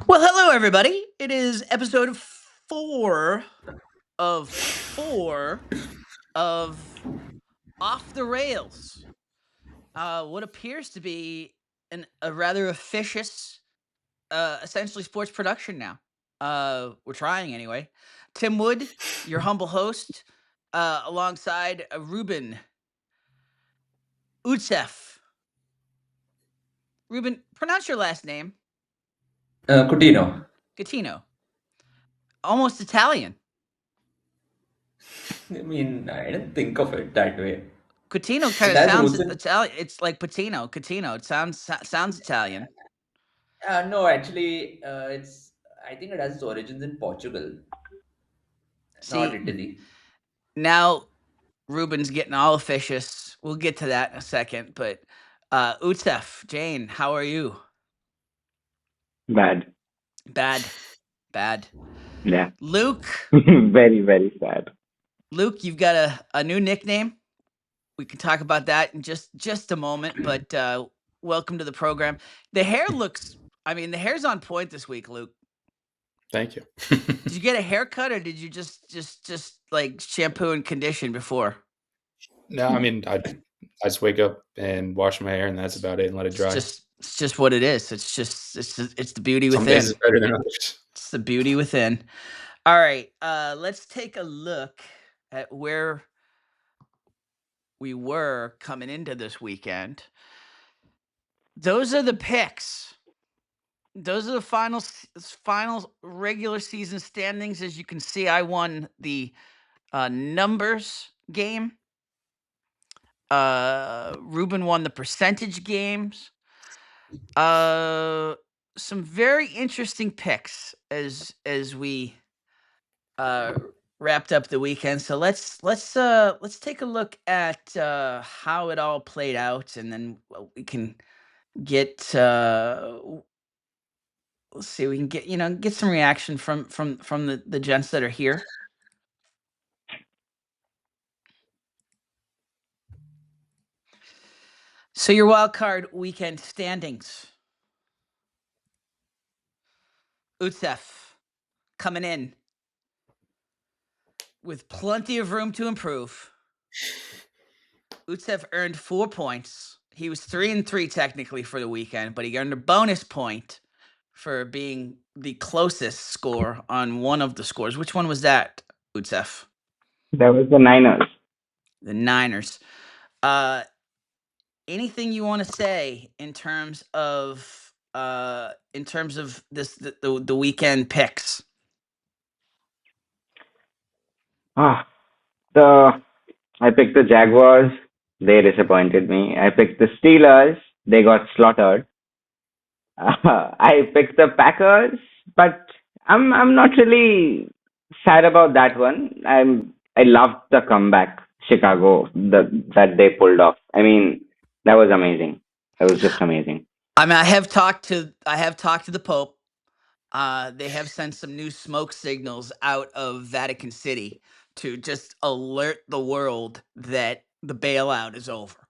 Well, hello, everybody. It is episode 4 of Off the Rails. What appears to be a rather officious, essentially sports production now. We're trying anyway. Tim Wood, your humble host, alongside Reubyn, Utsav. Reubyn, pronounce your last name. Coutinho. Coutinho. Almost Italian. I mean, I didn't think of it that way. Coutinho kind It of has sounds roots in. Italian. It's like patino. Coutinho. It sounds Italian. No, actually, it's. I think it has its origins in Portugal, not See, Italy. now Ruben's getting all officious. We'll get to that in a second. But Utsav, Jain, how are you? Bad. Bad. Yeah. Luke, Very, very sad. Luke, you've got a new nickname. We can talk about that in just a moment. But welcome to the program. The hair's on point this week, Luke. Thank you. Did you get a haircut or did you just like shampoo and condition before? No, I mean I just wake up and wash my hair and that's about it and let it dry. It's just what it is. It's the beauty Some within. days it's better than others. It's the beauty within. All right, let's take a look at where we were coming into this weekend. Those are the picks. Those are the final regular season standings. As you can see, I won the numbers game. Reubyn won the percentage games. Some very interesting picks as we wrapped up the weekend. So let's take a look at how it all played out, and then we can get let's see, we can get some reaction from the gents that are here. So your wild card weekend standings. Utsav coming in with plenty of room to improve. Utsav earned 4 points. He was 3-3 technically for the weekend, but he earned a bonus point for being the closest score on one of the scores. Which one was that, Utsav? That was the Niners. The Niners. Anything you want to say in terms of this the weekend picks? I picked the Jaguars. They disappointed me. I picked the Steelers. They got slaughtered. I picked the Packers, but I'm not really sad about that one. I loved the comeback Chicago that they pulled off. I mean, that was amazing. It was just amazing. I mean, I have talked to the Pope. They have sent some new smoke signals out of Vatican City to just alert the world that the bailout is over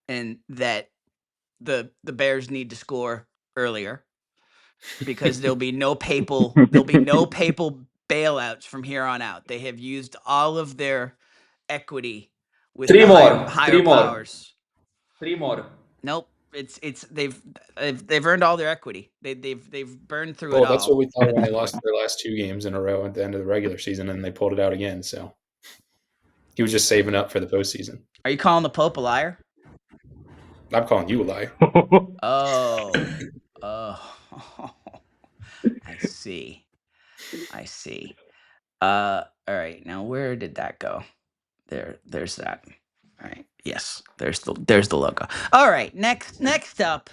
and that the Bears need to score earlier because there'll be no papal bailouts from here on out. They have used all of their equity with Three the more. higher Three more. powers. 3 more. Nope. It's they've earned all their equity. They've burned through it Well, all. that's what we thought when they lost their last 2 games in a row at the end of the regular season and they pulled it out again. So he was just saving up for the postseason. Are you calling the Pope a liar? I'm calling you a liar. Oh. I see. All right. Now where did that go? There's that. All right. Yes. There's the logo. All right. Next up.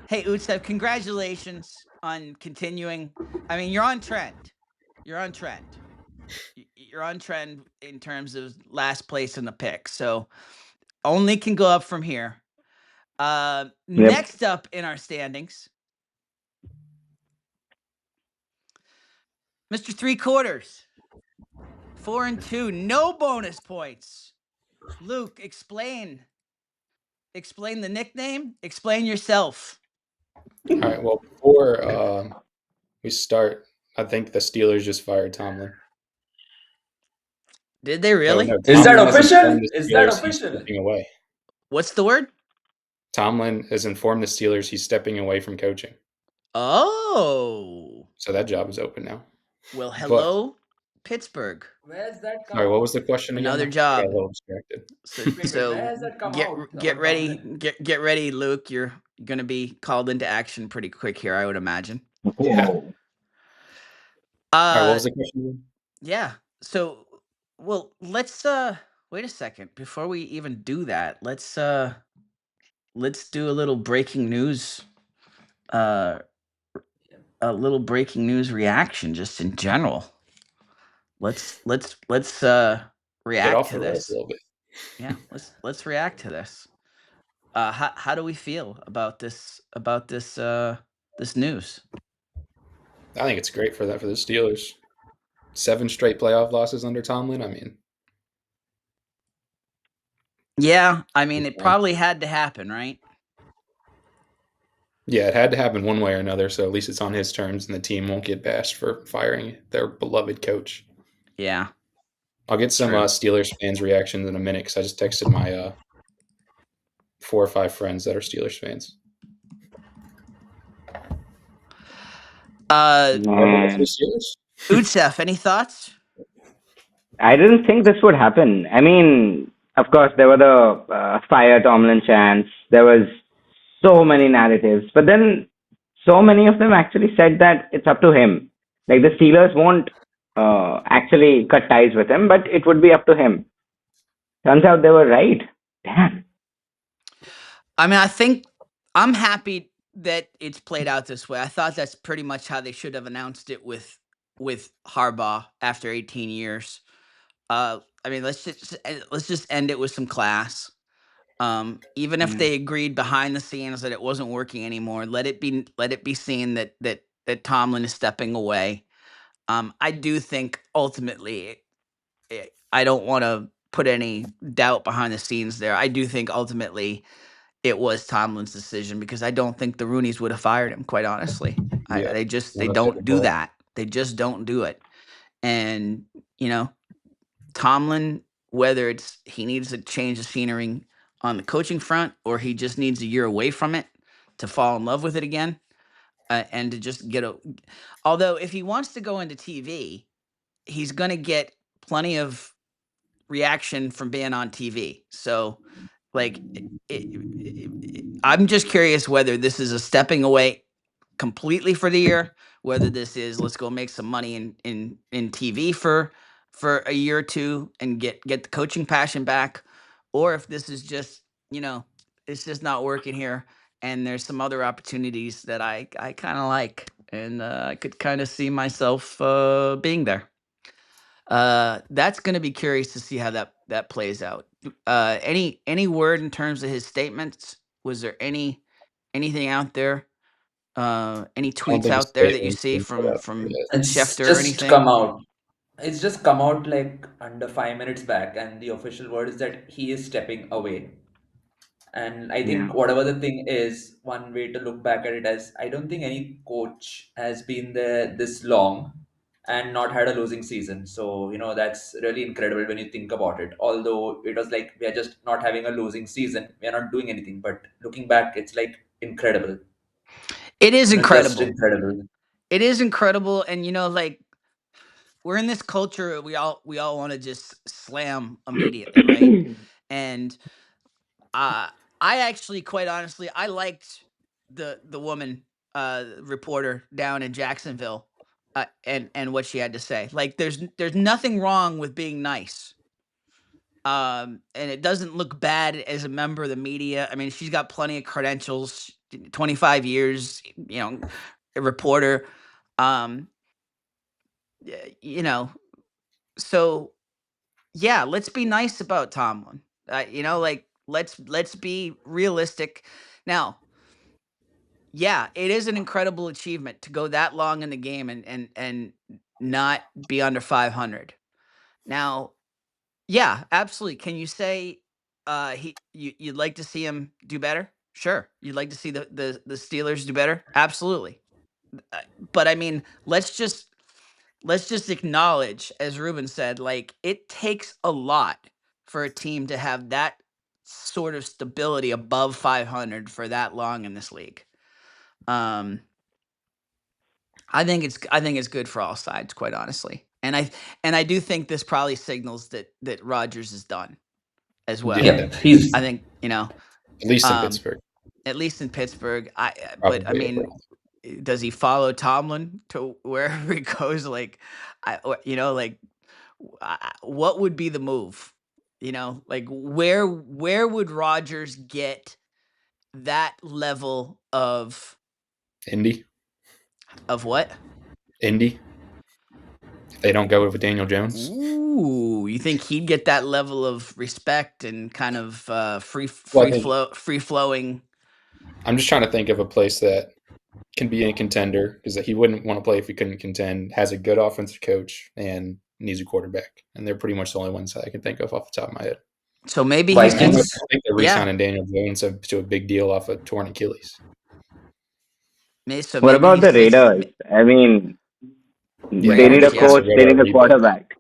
Hey, Utsav, congratulations on continuing. I mean, you're on trend. You're on trend in terms of last place in the pick. So only can go up from here. Next up in our standings, Mr. 3/4, 4-2, no bonus points. Luke, explain the nickname. Explain yourself. All right. Well, we start. I think the Steelers just fired Tomlin. Did they No, really? no, Is that Tomlin has official? informed the Is that Steelers he's official? stepping away. What's the word? Tomlin has informed the Steelers he's stepping away from coaching. Oh. So that job is open now. Well, But hello, Pittsburgh. Where's that come sorry, what out? was the question again? Another I got job. a little distracted. So, Wait, where so has that come get out get about ready, Tomlin? get ready, Luke. You're gonna be called into action pretty quick here, I would imagine. Yeah. Whoa. All right, what Uh, was the question again? yeah. So, well, let's wait a second before we even do that. Let's do a little breaking news. A little breaking news reaction, just in general. Let's Get react off to the rails a this. little bit. Yeah, let's react to this. How do we feel about this this news? I think it's great for the Steelers. 7 straight playoff losses under Tomlin. I mean, Yeah, I mean it fine. probably had to happen, right? Yeah, it had to happen one way or another, so at least it's on his terms and the team won't get bashed for firing their beloved coach. Yeah. I'll get some True. Steelers fans' reactions in a minute because I just texted my 4 or 5 friends that are Steelers fans. Man. Utsav, any thoughts? I didn't think this would happen. I mean, of course, there were the fire Tomlin chants. There was so many narratives, but then so many of them actually said that it's up to him. Like the Steelers won't actually cut ties with him, but it would be up to him. Turns out they were right. Damn. I mean, I think I'm happy that it's played out this way. I thought that's pretty much how they should have announced it with Harbaugh after 18 years. I mean, let's just end it with some class. Even if Yeah. they agreed behind the scenes that it wasn't working anymore, let it be seen that Tomlin is stepping away. I do think ultimately, I don't want to put any doubt behind the scenes there. I do think ultimately it was Tomlin's decision because I don't think the Rooneys would have fired him. Quite honestly, Yeah, they don't do that. They just don't do it. And Tomlin, whether it's he needs to change the scenery on the coaching front or he just needs a year away from it to fall in love with it again, and to just get a. Although if he wants to go into TV, he's going to get plenty of reaction from being on TV. So, like, I'm just curious whether this is a stepping away completely for the year, whether this is let's go make some money in TV for a year or two and get the coaching passion back, or if this is just it's just not working here and there's some other opportunities that I kind of like and I could kind of see myself being there. That's going to be curious to see how that plays out. Any word in terms of his statements? Was there anything out there? Any tweets out there that you see from It's Schefter or just anything? come out. It's just come out like under 5 minutes back, and the official word is that he is stepping away. And I Yeah. think whatever the thing is, one way to look back at it as I don't think any coach has been there this long and not had a losing season. So, that's really incredible when you think about it. Although it was like we are just not having a losing season, we are not doing anything. But looking back, it's like incredible. It is Just incredible. incredible. It is incredible, and like we're in this culture. We all want to just slam immediately, right? And I actually, quite honestly, I liked the woman reporter down in Jacksonville, and what she had to say. Like, there's nothing wrong with being nice. And it doesn't look bad as a member of the media. I mean, she's got plenty of credentials, 25 years, a reporter. Um, so yeah, let's be nice about Tomlin. Like let's be realistic. Now, yeah, it is an incredible achievement to go that long in the game and not be under 500. Now, yeah, absolutely. Can you say you'd like to see him do better? Sure. You'd like to see the Steelers do better? Absolutely. but I mean, let's just acknowledge, as Reubyn said, like it takes a lot for a team to have that sort of stability above 500 for that long in this league. I think it's good for all sides, quite honestly, and I do think this probably signals that Rodgers is done as well. Yeah. Yep, he's I think At least in um, Pittsburgh. at least in Pittsburgh. But I Probably mean, does he follow Tomlin to wherever he goes? Like, like what would be the move? Like where would Rodgers get that level of Indy. what? Indy. If they don't go with Daniel Jones. Ooh, you think he'd get that level of respect and kind of free flowing? I'm just trying to think of a place that can be a contender because he wouldn't want to play if he couldn't contend. Has a good offensive coach and needs a quarterback, and they're pretty much the only ones that I can think of off the top of my head. So maybe Vikings. Houston. I think they're re-signing Daniel Jones to a big deal off a torn Achilles. So What about the Raiders? I mean, they need a coach. They need a quarterback.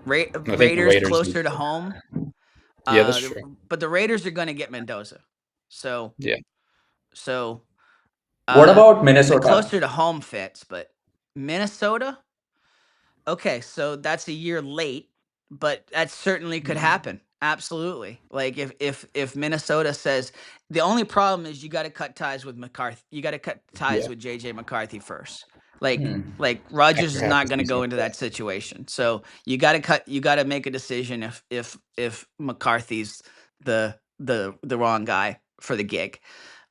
Raiders closer to home. Yeah, that's true. But the Raiders are going to get Mendoza. So yeah. So what about Minnesota? Closer to home fits, but Minnesota. Okay, so that's a year late, but that certainly could happen. Absolutely. Like if Minnesota says the only problem is you got to cut ties with McCarthy. You got to cut ties with JJ McCarthy first. Like Rodgers is not going to go into that situation. So you got to make a decision if McCarthy's the wrong guy for the gig.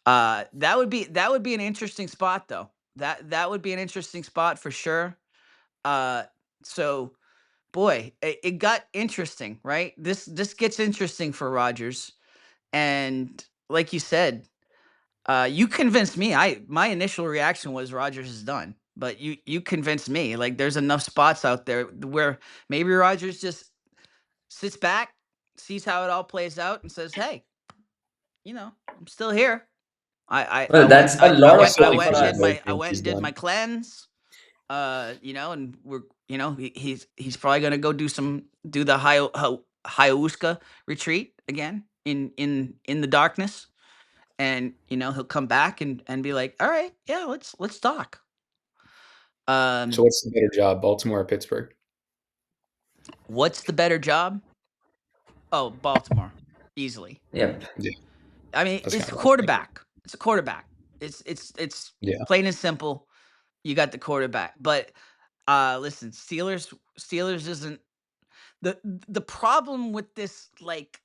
That would be an interesting spot though. That would be an interesting spot for sure. So boy, it got interesting, right? This gets interesting for Rodgers, and like you said, you convinced me. My initial reaction was Rodgers is done, but you convinced me. Like there's enough spots out there where maybe Rodgers just sits back, sees how it all plays out, and says, "Hey, I'm still here. I that's a lot of I went and did my cleanse." And we're he's probably gonna go do the ayahuasca retreat again in the darkness, and he'll come back and be like, all right, yeah, let's talk. So what's the better job, Baltimore or Pittsburgh? What's the better job? Oh, Baltimore, easily. Yep. Yeah. I mean, it's a quarterback. It's a quarterback. It's plain and simple. You got the quarterback, but listen, Steelers isn't the problem with this, like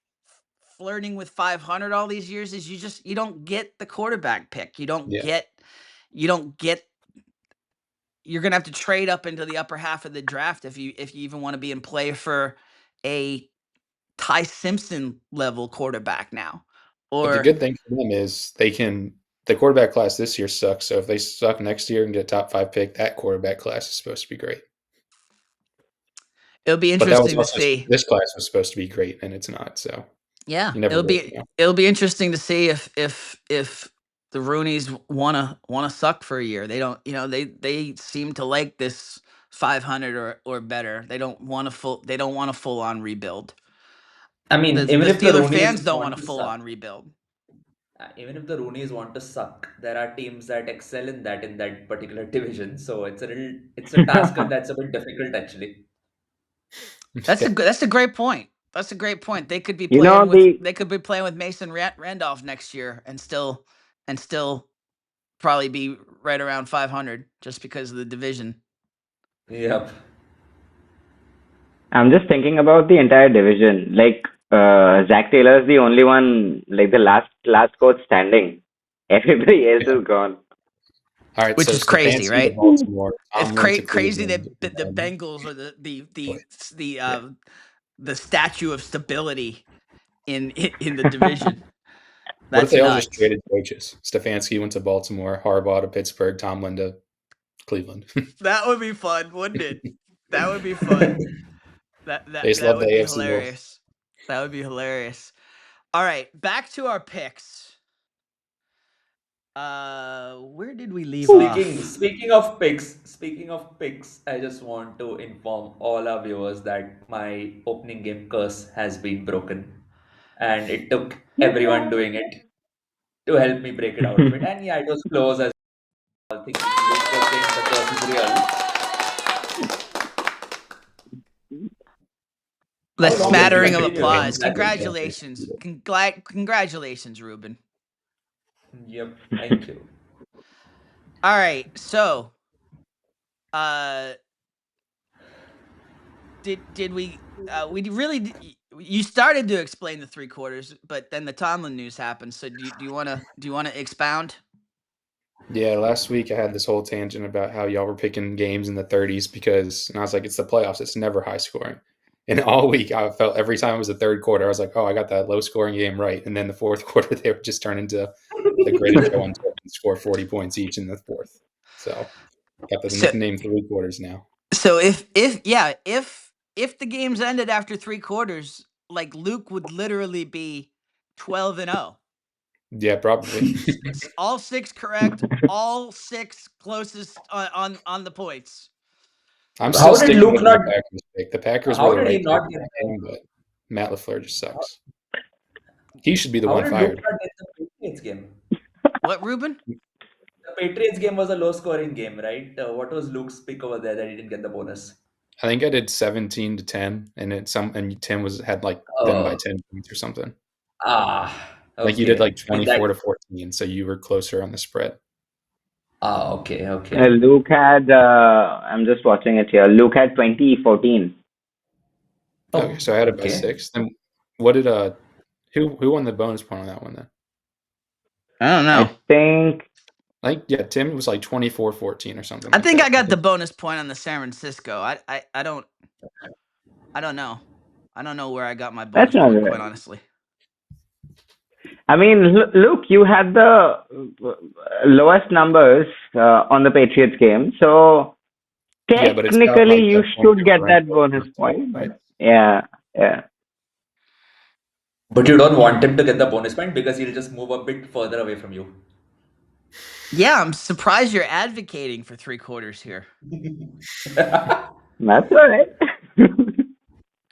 flirting with 500 all these years is you don't get the quarterback pick. You don't get you're gonna have to trade up into the upper half of the draft if you even want to be in play for a Ty Simpson level quarterback now. But the good thing for them is the quarterback class this year sucks. So if they suck next year and get a top 5 pick, that quarterback class is supposed to be great. It'll be interesting to see. This class was supposed to be great, and it's not. So yeah, it'll be interesting to see if the Rooneys wanna suck for a year. They don't. They seem to like this 500 or better. They don't want a full on rebuild. I mean, even if the Steelers fans don't want a full on rebuild. Even if the Rooneys want to suck, there are teams that excel in that particular division. So it's a task that's a bit difficult actually. That's a great point. That's a great point. They could be playing with Mason Randolph next year and still probably be right around 500 just because of the division. Yep. I'm just thinking about the entire division. Like Zach Taylor is the only one, like the last coach standing. Everybody else is gone. All right, which is crazy, right? It's crazy that the Bengals are the statue of stability in the division. What if they all just traded coaches? Stefanski went to Baltimore, Harbaugh to Pittsburgh, Tomlin to Cleveland. That would be fun, wouldn't it? That would be fun. That would be hilarious. That would be hilarious. All right, back to our picks. Where did we leave off? Speaking of picks, I just want to inform all our viewers that my opening game curse has been broken, and it took everyone doing it to help me break it out of it. And yeah, it was close as well. I think Luke was saying the curse is real. The How long will it smattering of continue? applause. Exactly. Congratulations. Congratulations, Reubyn. Yep. Thank you. All right. So, did we really you started to explain the 3 quarters, but then the Tomlin news happened. So do you want to expound? Yeah, last week I had this whole tangent about how y'all were picking games in the 30s and I was like, it's the playoffs. It's never high scoring. And all week I felt every time it was the third quarter, I was like, oh, I got that low scoring game right. And then the fourth quarter, they would just turn into the greatest show on turf and score 40 points each in the fourth. So got the nickname 3 quarters now. So if the games ended after 3 quarters, like Luke would literally be 12-0. Yeah, probably. All 6 correct, all 6 closest on the points. I'm still How did sticking Luke with not? my Packers pick. The Packers How were the did he right not pick, get the? but Matt LaFleur just sucks. He should be the How one did fired. Luke not get the Patriots game? What, Reubyn? The Patriots game was a low-scoring game, right? What was Luke's pick over there that he didn't get the bonus? I think I did 17-10, and Tim had like them by 10 points or something. Like you did Okay. like 24-14, so you were closer on the spread. Okay. Luke had, I'm just watching it here. Luke had 2014. Okay, so I had it by okay. 6. Then what did who won the bonus point on that one then? I don't know. I think Tim was like 24-14 or something. I think I got the bonus point on the San Francisco. I don't know. I don't know where I got my bonus that's not point, right. quite honestly. I mean, Luke, you had the lowest numbers on the Patriots game, so Yeah, but it's got, technically like, you the point should get that differential bonus for point. right? But yeah. But you don't want him to get the bonus point because he'll just move a bit further away from you. Yeah, I'm surprised you're advocating for 3 quarters here. That's all right.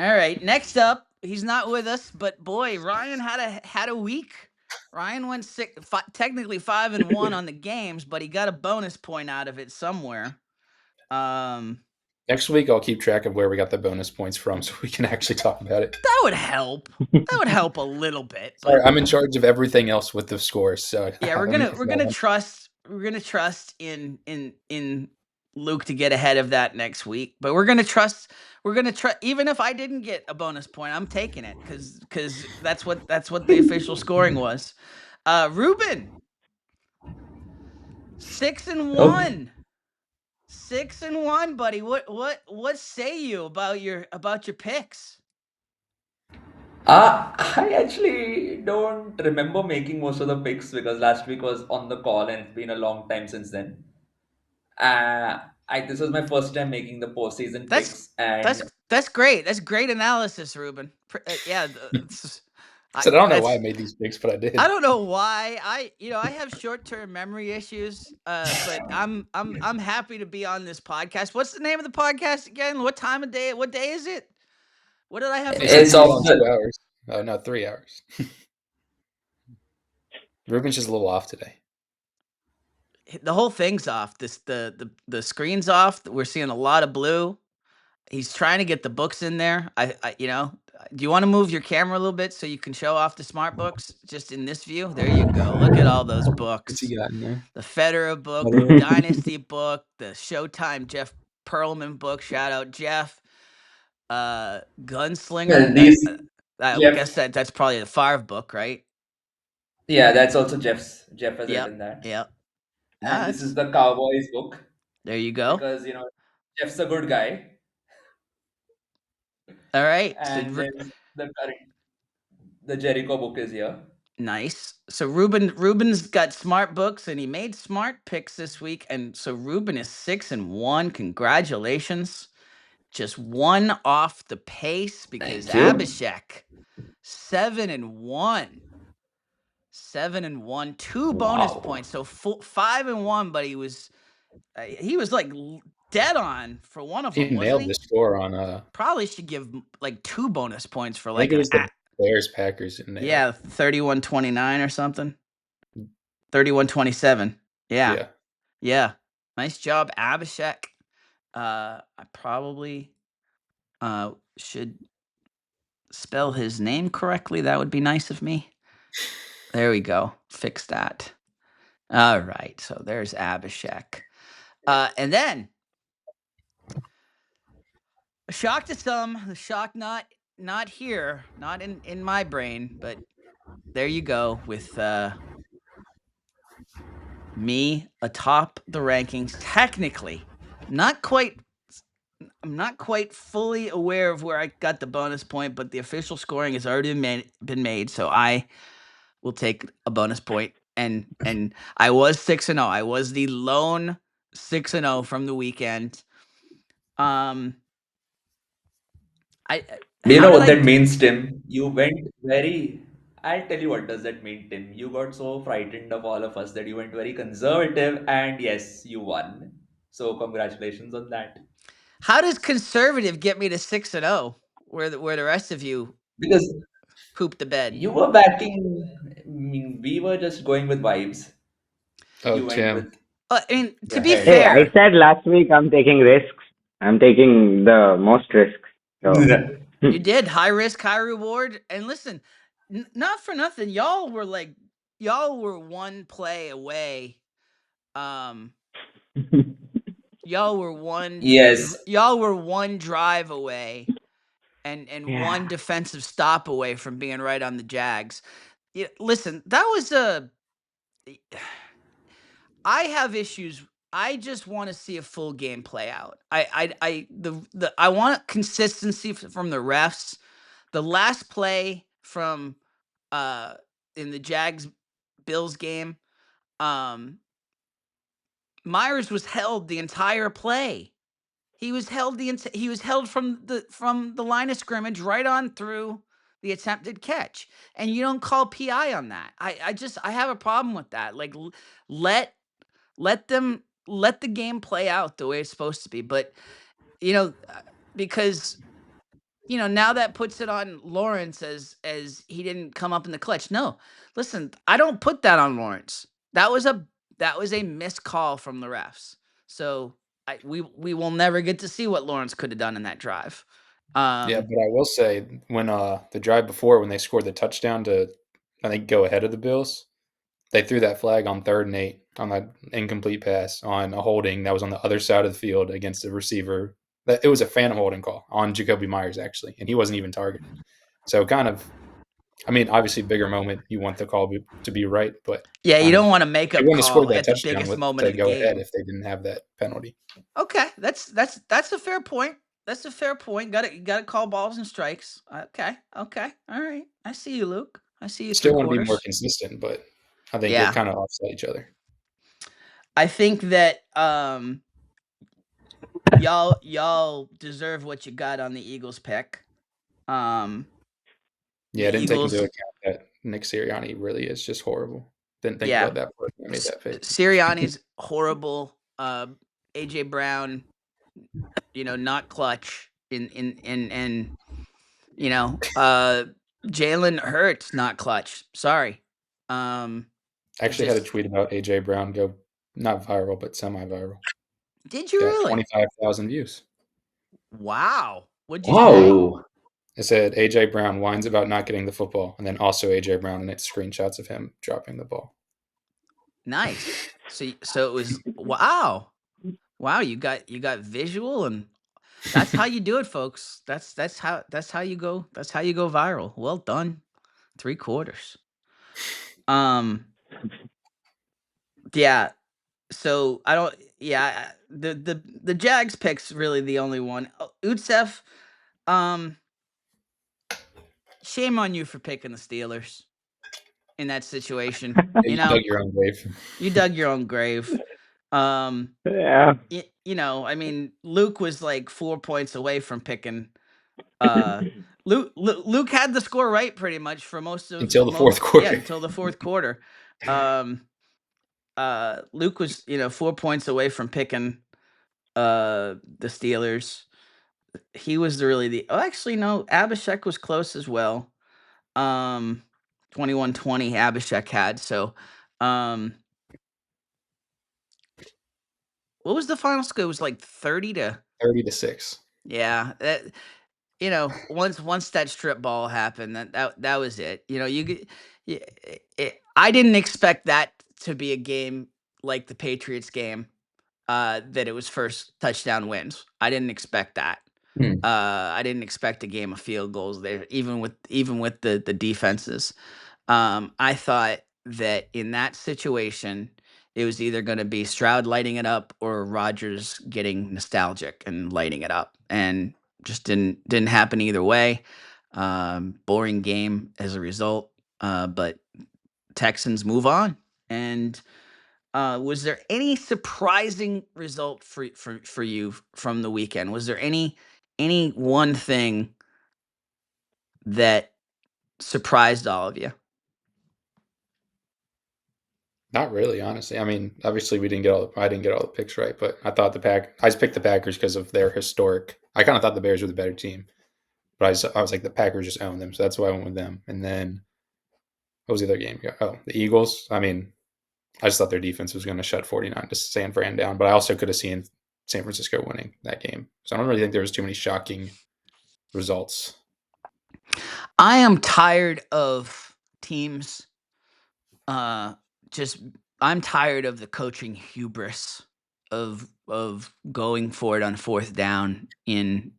All right, next up, he's not with us, but boy, Ryan had a week. Ryan went technically 5-1 on the games, but he got a bonus point out of it somewhere. Next week I'll keep track of where we got the bonus points from so we can actually talk about it. That would help. That would help a little bit. But sorry, I'm in charge of everything else with the scores. So yeah, we're gonna trust in Luke to get ahead of that next week. But we're gonna trust even if I didn't get a bonus point, I'm taking it because that's what the official scoring was. Reubyn, 6-1. 6-1, buddy. What say you about your picks? I actually don't remember making most of the picks because last week was on the call and it's been a long time since then. This was my first time making the postseason picks, and that's great. That's great analysis, Reubyn. Yeah, I don't know why I made these picks, but I did. I don't know why. I have short-term memory issues, but I'm happy to be on this podcast. What's the name of the podcast again? What time of day? What day is it? What did I have? it's off 2 hours. No, 3 hours. Reubyn's just a little off today. The whole thing's off. The screen's off. We're seeing a lot of blue. He's trying to get the books in there. Do you want to move your camera a little bit so you can show off the smart books just in this view? There you go. Look at all those books. What's he got in there? The Federer book, the Dynasty book, the Showtime Jeff Pearlman book. Shout out Jeff. Gunslinger. I guess that's probably the Favre book, right? Yeah, that's also Jeff's. Jeff has written that. Yeah. And this is the Cowboys book. There you go. Because Jeff's a good guy. All right. And then the Jericho book is here. Nice. So Reubyn's got smart books and he made smart picks this week. And so Reubyn is 6-1. Congratulations. Just one off the pace because Abhishek 7-1. 7-1, 2 bonus points, so 5-1. But he was like dead on for one of He them, wasn't nailed he? the score on. Probably should give like 2 bonus points for I like think it was the Bears Packers. yeah, 31-29 or something. 31-27. Yeah. Nice job, Abhishek. I probably should spell his name correctly. That would be nice of me. There we go. Fix that. All right. So there's Abhishek. And then a shock to some, the shock not here, not in my brain, but there you go with me atop the rankings. Technically, I'm not quite fully aware of where I got the bonus point, but the official scoring has already been made, so I will take a bonus point. And I was 6-0. I was the lone 6-0 from the weekend. You know what that means, Tim? You went very. I'll tell you what does that mean, Tim. You got so frightened of all of us that you went very conservative, and yes, you won. So congratulations on that. How does conservative get me to 6-0? Where the rest of you Because pooped the bed? you were backing. I mean, we were just going with vibes. Oh, You went Tim. with I mean, to the be head. Hey, fair, I said last week I'm taking risks. I'm taking the most risks. So you did high risk, high reward. And listen, not for nothing, y'all were one play away. Y'all were one Yes. y'all were one drive away and Yeah. one defensive stop away from being right on the Jags. Listen, that was I have issues. I just want to see a full game play out. I want consistency from the refs. The last play from in the Jags Bills game, Myers was held the entire play. He was held from the line of scrimmage right on through the attempted catch, and you don't call PI on that. I have a problem with that. Like let the game play out the way it's supposed to be. But because now that puts it on Lawrence as he didn't come up in the clutch. No, listen, I don't put that on Lawrence. That was a missed call from the refs. So we will never get to see what Lawrence could have done in that drive. Yeah, but I will say when the drive before when they scored the touchdown to I think go ahead of the Bills, they threw that flag on 3rd and 8 on that incomplete pass on a holding that was on the other side of the field against the receiver. It was a phantom holding call on Jacoby Myers actually, and he wasn't even targeted. So kind of, I mean, obviously bigger moment. You want the call to be right, but yeah, you don't want to make a call at the biggest moment of the go game ahead if they didn't have that penalty. Okay, that's a fair point. That's a fair point. Got to call balls and strikes. Okay, all right. I see you, Luke. I see you. Still want to be more consistent, but I think they kind of offset each other. I think that y'all deserve what you got on the Eagles pick. Yeah, I didn't take into account that Nick Sirianni really is just horrible. Didn't think about that part when I made that pick. Sirianni's horrible. AJ Brown, not clutch in Jalen Hurts not clutch. Sorry. Actually had a tweet about AJ Brown go not viral but semi-viral. Did you really? 25,000 views. Wow. What'd you say? It said AJ Brown whines about not getting the football, and then also AJ Brown, and it's screenshots of him dropping the ball. Nice. So it was wow. You got visual, and that's how you do it, folks. That's how you go. That's how you go viral. Well done. 3 quarters. Yeah. So I don't. Yeah. The Jags pick's really the only one. Utsav. Shame on you for picking the Steelers in that situation. You dug your own grave. You dug your own grave. Yeah. I mean, Luke was like 4 points away from picking Luke had the score right pretty much for most of Until the fourth quarter. Yeah, until the fourth quarter. Luke was 4 points away from picking the Steelers. He was actually no, Abhishek was close as well. 21-20 Abhishek had. So what was the final score? It was like 30-6. Yeah, once that strip ball happened, that was it. I didn't expect that to be a game like the Patriots game, that it was first touchdown wins. I didn't expect that. I didn't expect a game of field goals there, even with the defenses. I thought that in that situation, it was either going to be Stroud lighting it up or Rodgers getting nostalgic and lighting it up, and just didn't happen either way. Boring game as a result, but Texans move on. And was there any surprising result for you from the weekend? Was there any one thing that surprised all of you? Not really, honestly. I mean, obviously I didn't get all the picks right, but I thought I just picked the Packers because of their historic. I kind of thought the Bears were the better team, but I was like the Packers just own them, so that's why I went with them. And then what was the other game? Oh, the Eagles. I mean, I just thought their defense was going to shut 49 to San Fran down, but I also could have seen San Francisco winning that game. So I don't really think there was too many shocking results. I am tired of teams. I'm tired of the coaching hubris of going for it on fourth down in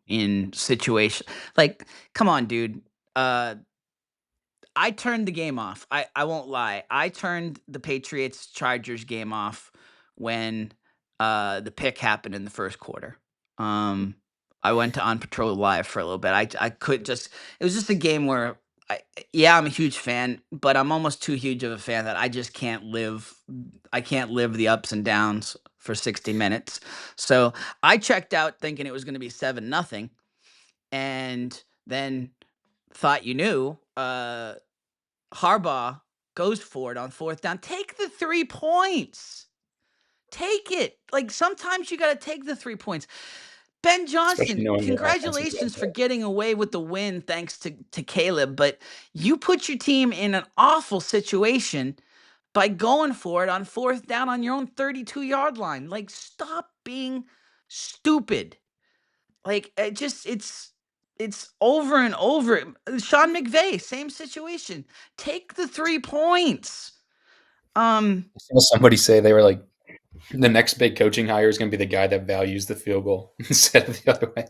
situation. Like, come on, dude. I turned the game off. I won't lie. I turned the Patriots Chargers game off when the pick happened in the first quarter. I went to On Patrol Live for a little bit. I could just, it was just a game where I'm a huge fan, but I'm almost too huge of a fan that I just can't live the ups and downs for 60 minutes. So I checked out thinking it was going to be 7-0, and then thought Harbaugh goes for it on fourth down. Take the 3 points. Take it. Like, sometimes you got to take the 3 points. Ben Johnson, congratulations for getting away with the win thanks to Caleb, but you put your team in an awful situation by going for it on fourth down on your own 32-yard line. Like, stop being stupid. Like, it's over and over. Sean McVay, same situation. Take the 3 points. I saw somebody say they were like, the next big coaching hire is going to be the guy that values the field goal instead of the other way.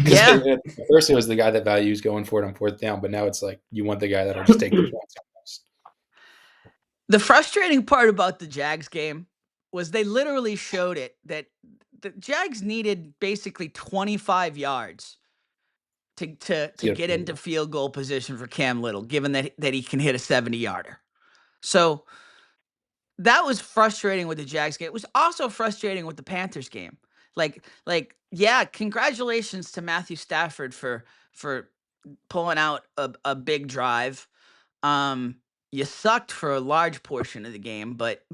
Yeah. At first it was the guy that values going for it on fourth down, but now it's like you want the guy that'll just take the points almost. The frustrating part about the Jags game was they literally showed it that the Jags needed basically 25 yards to get into field goal position for Cam Little, given that he can hit a 70-yarder. So that was frustrating with the Jags game. It was also frustrating with the Panthers game. Congratulations to Matthew Stafford for pulling out a big drive. You sucked for a large portion of the game, but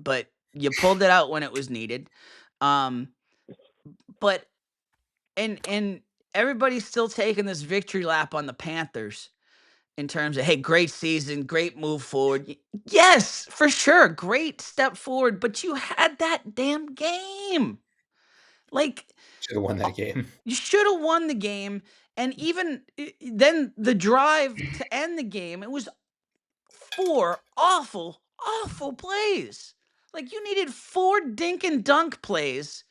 you pulled it out when it was needed. But everybody's still taking this victory lap on the Panthers in terms of, hey, great season, great move forward. Yes, for sure, great step forward, but you had that damn game. Like, should have won that game. You should have won the game, and even then the drive to end the game, it was 4 awful plays. Like, you needed 4 dink and dunk plays.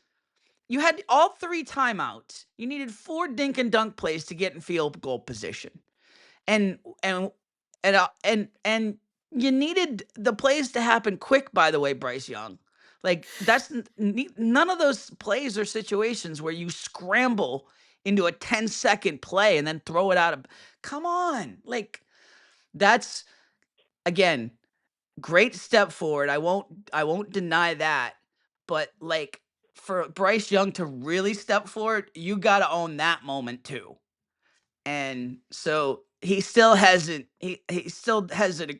You had all 3 timeouts. You needed 4 dink and dunk plays to get in field goal position. And you needed the plays to happen quick, by the way, Bryce Young. Like, that's none of those plays or situations where you scramble into a 10-second play and then throw it out of. Come on. Like, that's, again, great step forward. I won't deny that. But, like, for Bryce Young to really step forward, you got to own that moment too. And so he still hasn't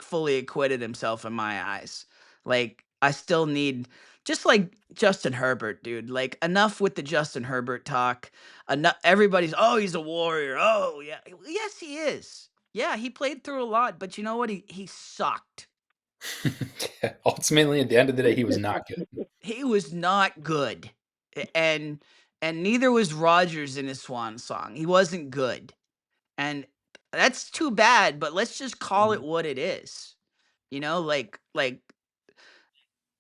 fully acquitted himself in my eyes. Like, I still need, just like Justin Herbert, dude. Like, enough with the Justin Herbert talk. Enough. Everybody's, oh, he's a warrior. Oh, yeah. Yes, he is. Yeah, he played through a lot, but you know what? He sucked. Yeah, ultimately, at the end of the day, he was not good. He was not good. And neither was Rodgers in his swan song. He wasn't good. And that's too bad, but let's just call it what it is. You know, like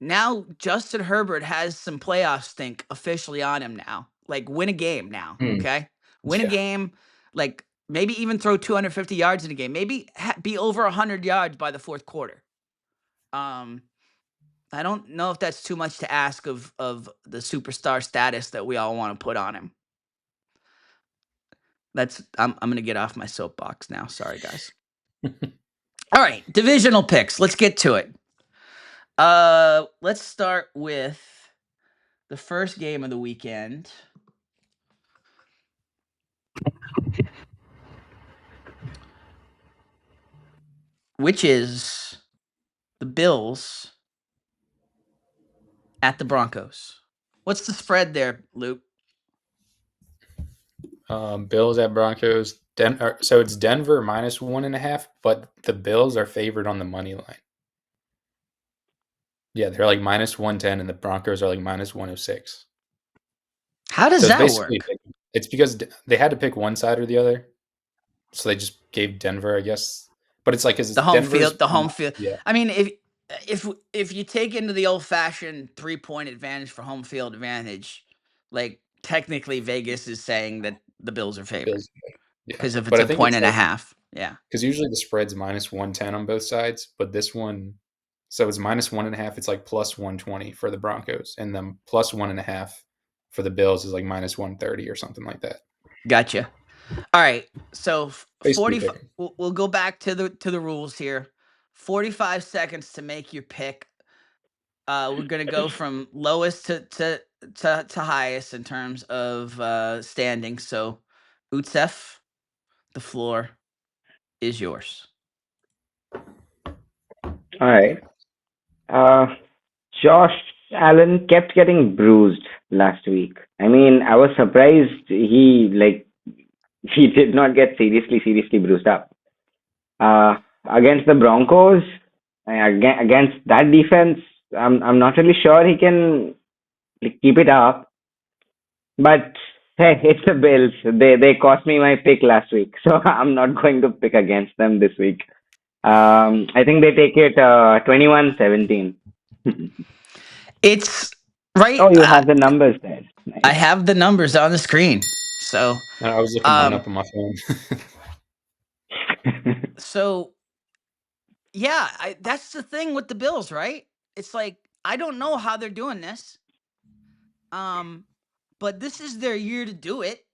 now Justin Herbert has some playoff stink officially on him now. Like, win a game now, okay? Win a Yeah. game, like maybe even throw 250 yards in a game. Maybe be over 100 yards by the fourth quarter. I don't know if that's too much to ask of the superstar status that we all want to put on him. I'm going to get off my soapbox now. Sorry, guys. All right, divisional picks. Let's get to it. Let's start with the first game of the weekend. Which is the Bills at the Broncos. What's the spread there, Luke? Bills at Broncos. So it's Denver -1.5, but the Bills are favored on the money line. Yeah, they're like -110, and the Broncos are like -106. How does that work? It's because they had to pick one side or the other, so they just gave Denver, I guess. But it's like, because the home field. The home field. Yeah. I mean, if you take into the old-fashioned 3-point advantage for home field advantage, like, technically Vegas is saying that the Bills are favored because if it's a point and a half. Yeah. Because usually the spread's -110 on both sides, but this one, so it's -1.5. It's like +120 for the Broncos, and then +1.5 for the Bills is like -130 or something like that. Gotcha. All right, so 45. We'll go back to the rules here. 45 seconds to make your pick. We're gonna go from lowest to highest in terms of standing. So, Utsav, the floor is yours. All right. Josh Allen kept getting bruised last week. I mean, I was surprised he did not get seriously bruised up. Against the Broncos, against that defense, I'm not really sure he can keep it up. But hey, it's the Bills. They cost me my pick last week, so I'm not going to pick against them this week. I think they take it 21-17. It's right. Oh, you have the numbers there. Nice. I have the numbers on the screen. So I was looking one up on my phone. So, yeah, that's the thing with the Bills, right? It's like, I don't know how they're doing this. But this is their year to do it.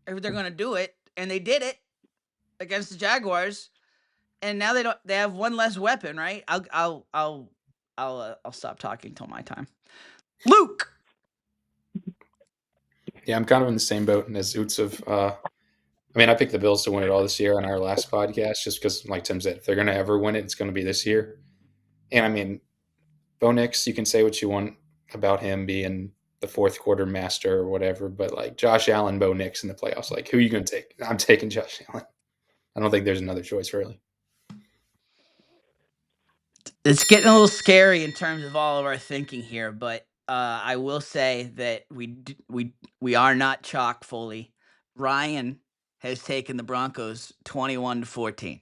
If they're going to do it, and they did it against the Jaguars, and now they have one less weapon, right? I'll stop talking till my time. Luke. Yeah, I'm kind of in the same boat as Utsav. I mean, I picked the Bills to win it all this year on our last podcast, just because, like Tim said, if they're going to ever win it, it's going to be this year. And I mean, Bo Nix, you can say what you want about him being the fourth quarter master or whatever, but like Josh Allen, Bo Nix in the playoffs, like, who are you going to take? I'm taking Josh Allen. I don't think there's another choice, really. It's getting a little scary in terms of all of our thinking here, but I will say that we are not chalk fully. Ryan has taken the Broncos 21-14.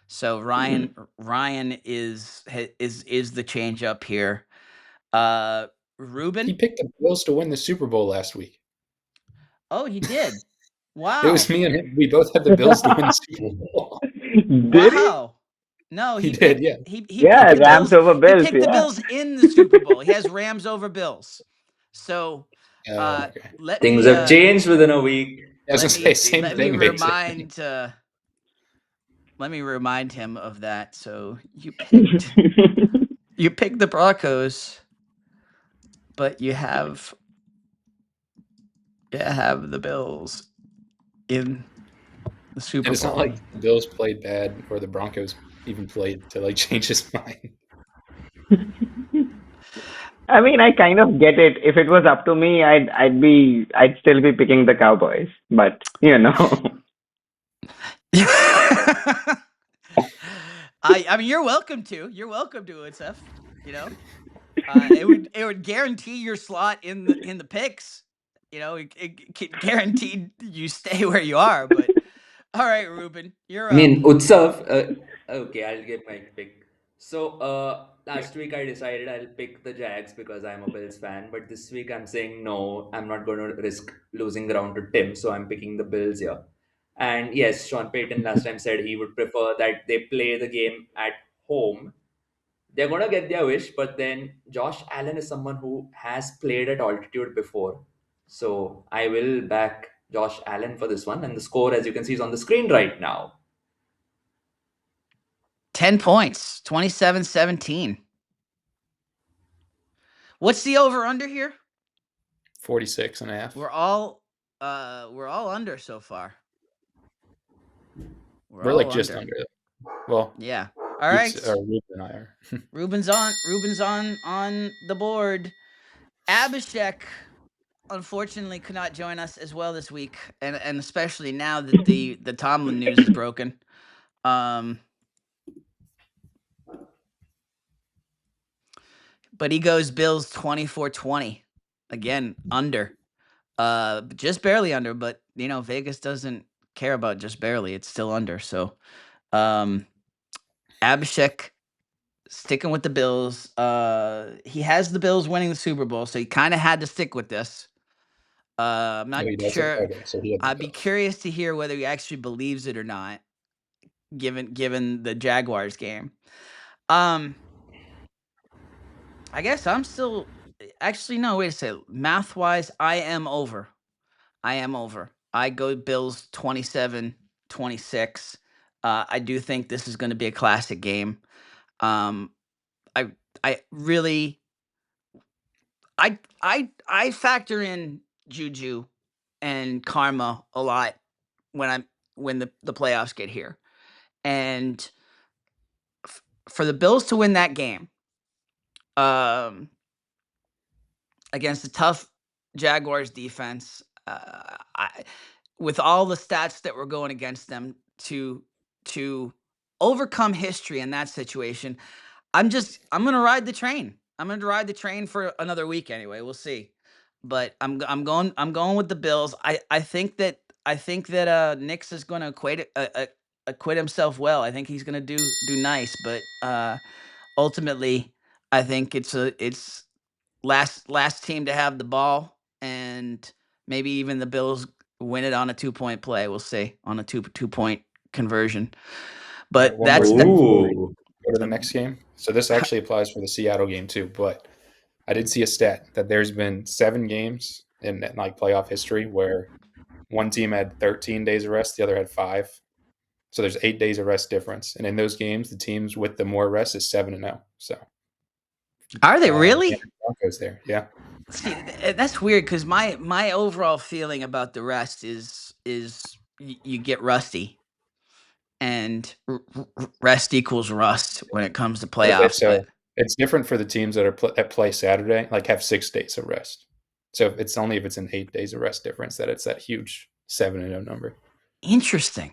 So Ryan is the change up here. Reubyn, he picked the Bills to win the Super Bowl last week. Oh, he did. Wow. It was me and him. We both had the Bills to win the Super Bowl. Did wow. No, he did. Picked, yeah. He yeah, picked Rams over Bills. He picked the Bills in the Super Bowl. He has Rams over Bills. So okay. Things have changed within a week. I was going to say same thing. Let me remind him of that. So you picked the Broncos, but you have the Bills in the Super And it's Bowl. not like the Bills played bad or the Broncos even played to like change his mind. I mean, I kind of get it. If it was up to me, I'd still be picking the Cowboys. But you know, I mean, you're welcome to. You're welcome to, Utsav. You know, it would guarantee your slot in the picks. You know, it could guarantee you stay where you are. But all right, Reubyn, you're I up. mean, Utsav. Okay, I'll get my pick. So, last week I decided I'll pick the Jags because I'm a Bills fan. But this week I'm saying no, I'm not going to risk losing ground to Tim. So I'm picking the Bills here. And yes, Sean Payton last time said he would prefer that they play the game at home. They're going to get their wish, but then Josh Allen is someone who has played at altitude before. So I will back Josh Allen for this one. And the score, as you can see, is on the screen right now. 10 points, 27-17. What's the over under here? 46.5. We're all under so far. We're like just under it. Well, yeah. All right. Reubyn and I are. Reubyn's on the board. Abhishek unfortunately could not join us as well this week, and especially now that the Tomlin news is broken. But he goes Bills 24-20. Again, under. Just barely under, but you know, Vegas doesn't care about just barely. It's still under. So Abhishek sticking with the Bills. He has the Bills winning the Super Bowl, so he kind of had to stick with this. I'm not sure. Okay, so I'd be curious to hear whether he actually believes it or not, given the Jaguars game. I guess I'm still. Actually, no. Wait a second. Math-wise, I am over. I go Bills 27-26. I do think this is going to be a classic game. I really, I factor in juju and karma a lot when the playoffs get here, and for the Bills to win that game, against a tough Jaguars defense, with all the stats that were going against them, to overcome history in that situation, I'm going to ride the train. I'm going to ride the train for another week anyway. We'll see. But I'm going with the Bills. I think that Nix is going to acquit himself well. I think he's going to do nice, but ultimately I think it's last team to have the ball, and maybe even the Bills win it on a 2-point play. We'll see, on a 2-point conversion. But that's go to the next game. So this actually applies for the Seattle game too. But I did see a stat that there's been 7 games in like playoff history where one team had 13 days of rest, the other had 5. So there's 8 days of rest difference, and in those games, the teams with the more rest is 7-0. So are they really? Broncos there, yeah. See, that's weird because my overall feeling about the rest is you get rusty, and rest equals rust when it comes to playoffs. So it's different for the teams that are that play Saturday, like have 6 days of rest. So it's only if it's an 8 days of rest difference that it's that huge 7-0 number. Interesting.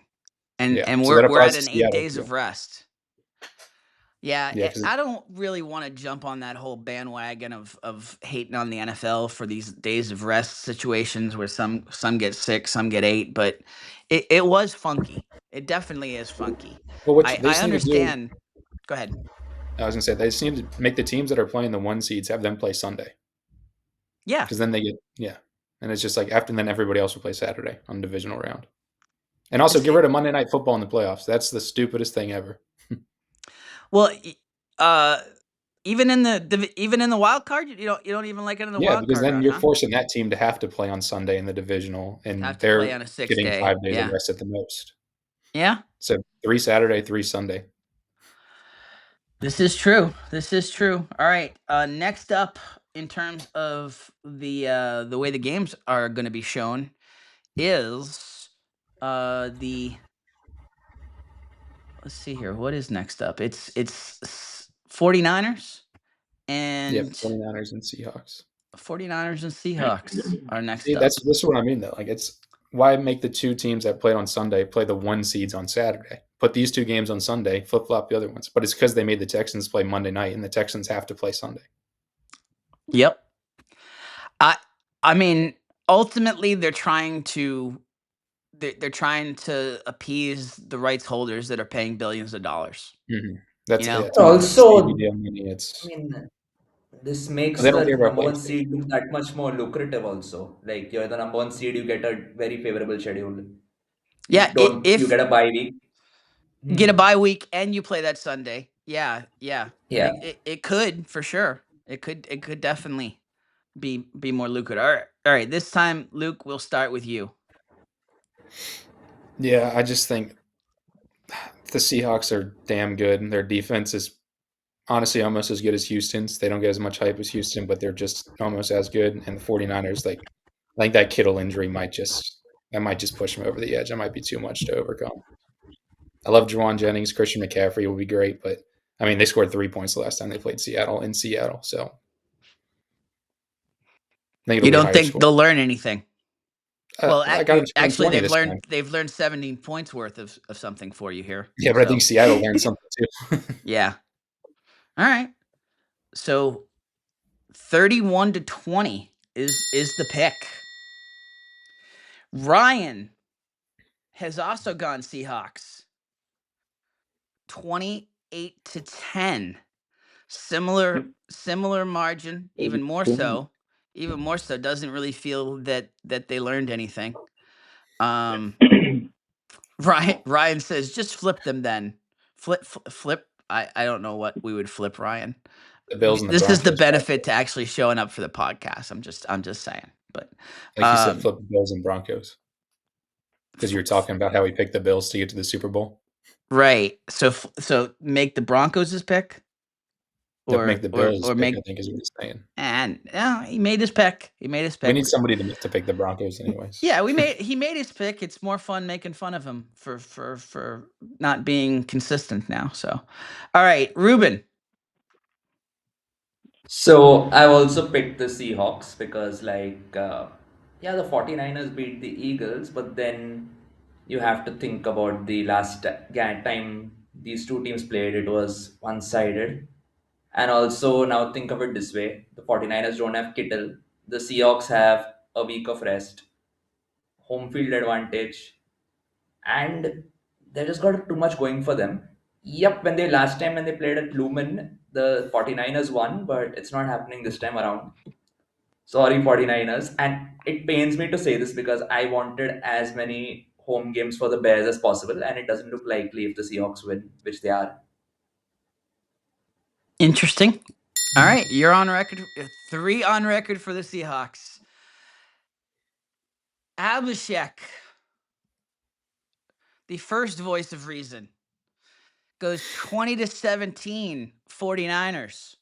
And yeah. and so we're at an 8 days of rest. Yeah, I don't really want to jump on that whole bandwagon of hating on the NFL for these days of rest situations where some get 6, some get 8, but it was funky. It definitely is funky. Well, I understand. Go ahead. I was going to say, they just need to make the teams that are playing the 1 seeds, have them play Sunday. Yeah. Because then they get, and it's just like after, then everybody else will play Saturday on the divisional round. And also get rid of Monday Night Football in the playoffs. That's the stupidest thing ever. Well, even in the wild card, you don't even like it in the wild card. Yeah, because then you're forcing that team to have to play on Sunday in the divisional, and they're play on a 6 getting day. 5 days of rest at the most. Yeah. So 3 Saturday, 3 Sunday. This is true. All right. Next up, in terms of the way the games are going to be shown, is the let's see here. What is next up? It's 49ers and Yep, 49ers and Seahawks. 49ers and Seahawks are next See, up. that's what I mean though. Like, it's why make the two teams that played on Sunday play the 1 seeds on Saturday? Put these two games on Sunday, flip flop the other ones. But it's because they made the Texans play Monday night, and the Texans have to play Sunday. Yep. I mean, ultimately, they're trying to appease the rights holders that are paying billions of dollars. Mm-hmm. That's You know? it's not Also, CBD money. It's I mean, this makes they don't the care about number one playoffs. seed look that much more lucrative also. Like you're the number one seed, you get a very favorable schedule. Yeah, You if get a bye week. get a bye week and you play that Sunday. Yeah. Yeah. It could for sure. It could definitely be more lucrative. All right. This time, Luke, we'll start with you. Yeah, I just think the Seahawks are damn good. Their defense is honestly almost as good as Houston's. They don't get as much hype as Houston, but they're just almost as good. And the 49ers, like, I think that Kittle injury might just push them over the edge. That might be too much to overcome. I love Juwan Jennings. Christian McCaffrey will be great, but I mean, they scored 3 points the last time they played Seattle in Seattle. So I think You don't think they'll learn anything? Well, I got actually, 20 this time. they've learned 17 points worth of something for you here. Yeah, but I think Seattle learned something too. Yeah. All right. So 31-20 is the pick. Ryan has also gone Seahawks. 28-10. Similar margin, even more so. Doesn't really feel that they learned anything. Ryan says, just flip them then. Flip. I don't know what we would flip, Ryan. The Bills and the This is the Broncos, benefit to actually showing up for the podcast. I'm just saying. But like you said, flip the Bills and Broncos. Because you were talking about how we picked the Bills to get to the Super Bowl. Right. So make the Broncos his pick? Or make the Bills pick, I think is what he's saying. And he made his pick. We need somebody to pick the Broncos anyways. Yeah, he made his pick. It's more fun making fun of him for not being consistent now. So, all right, Reubyn. So I've also picked the Seahawks because the 49ers beat the Eagles, but then you have to think about the last time these two teams played, it was one-sided. And also now think of it this way, the 49ers don't have Kittle, the Seahawks have a week of rest, home field advantage, and they just got too much going for them. Yep, when they played at Lumen, the 49ers won, but it's not happening this time around. Sorry, 49ers. And it pains me to say this because I wanted as many home games for the Bears as possible, and it doesn't look likely if the Seahawks win, which they are. Interesting. All right, you're on record. 3 on record for the Seahawks. Abhishek, the first voice of reason, goes 20-17 49ers.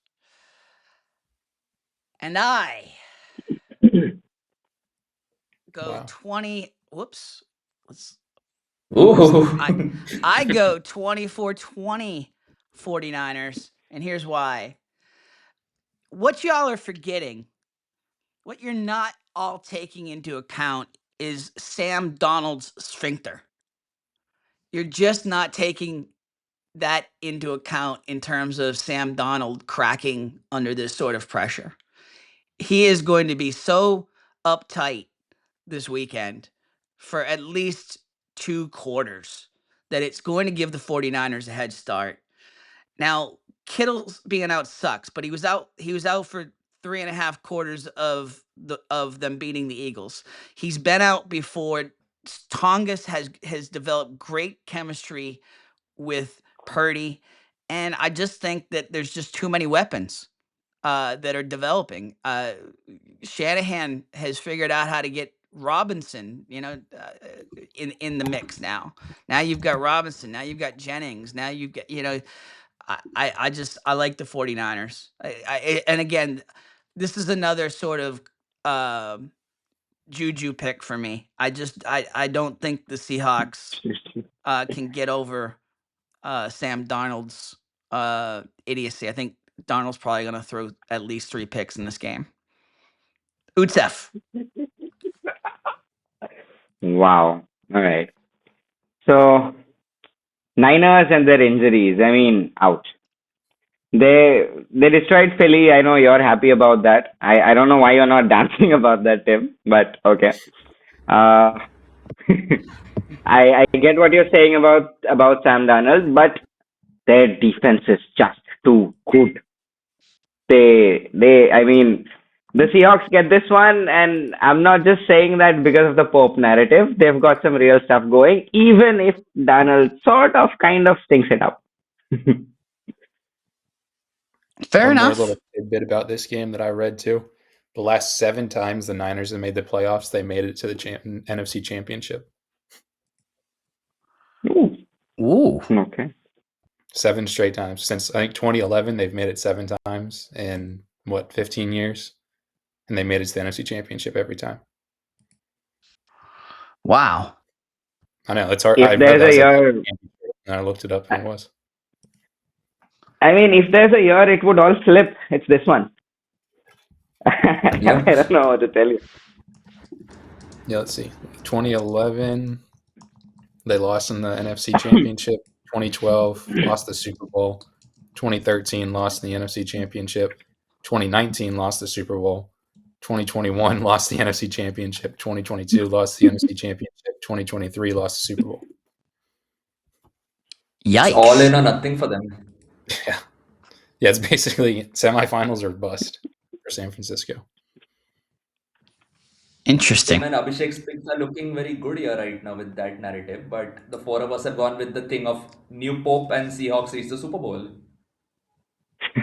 And I go 20. Whoops. Ooh. I go 24-20 49ers, and here's why. What y'all are forgetting, what you're not all taking into account is Sam Donald's sphincter. You're just not taking that into account in terms of Sam Donald cracking under this sort of pressure. He is going to be so uptight this weekend for at least 2 quarters that it's going to give the 49ers a head start. Now, Kittle's being out sucks, but he was out for 3.5 quarters of them beating the Eagles. He's been out before. Tongas has developed great chemistry with Purdy, and I just think that there's just too many weapons that are developing. Shanahan has figured out how to get Robinson, in the mix now. Now you've got Robinson. Now you've got Jennings. Now you've got, I like the 49ers. And again, this is another sort of juju pick for me. I don't think the Seahawks can get over Sam Darnold's idiocy. I think Darnold's probably going to throw at least 3 picks in this game. Utsav. Wow. All right. So Niners and their injuries. I mean, ouch. They destroyed Philly. I know you're happy about that. I don't know why you're not dancing about that, Tim. But okay. Uh, I get what you're saying about Sam Darnold, but their defense is just too good. I mean, the Seahawks get this one, and I'm not just saying that because of the Pope narrative. They've got some real stuff going, even if Darnold sort of kind of stinks it up. Fair One more enough. little tidbit about this game that I read too. The last 7 times the Niners have made the playoffs, they made it to the NFC Championship. Ooh. Okay. 7 straight times. Since, I think, 2011, they've made it 7 times in, 15 years? And they made it to the NFC Championship every time. Wow. I know, it's hard. If I read there's that, a I was like, year, and I looked it up, and it was. I mean, if there's a year it would all flip, it's this one. Yeah. I don't know what to tell you. Yeah, let's see. 2011, they lost in the NFC Championship. 2012, lost the Super Bowl. 2013, lost in the NFC Championship. 2019, lost the Super Bowl. 2021, lost the NFC Championship. 2022, lost the NFC Championship. 2023, lost the Super Bowl. Yikes. It's all in or nothing for them. Yeah. Yeah, it's basically semifinals or bust for San Francisco. Interesting. Tim and Abhishek's picks are looking very good here right now with that narrative, but the 4 of us have gone with the thing of new Pope and Seahawks reach the Super Bowl.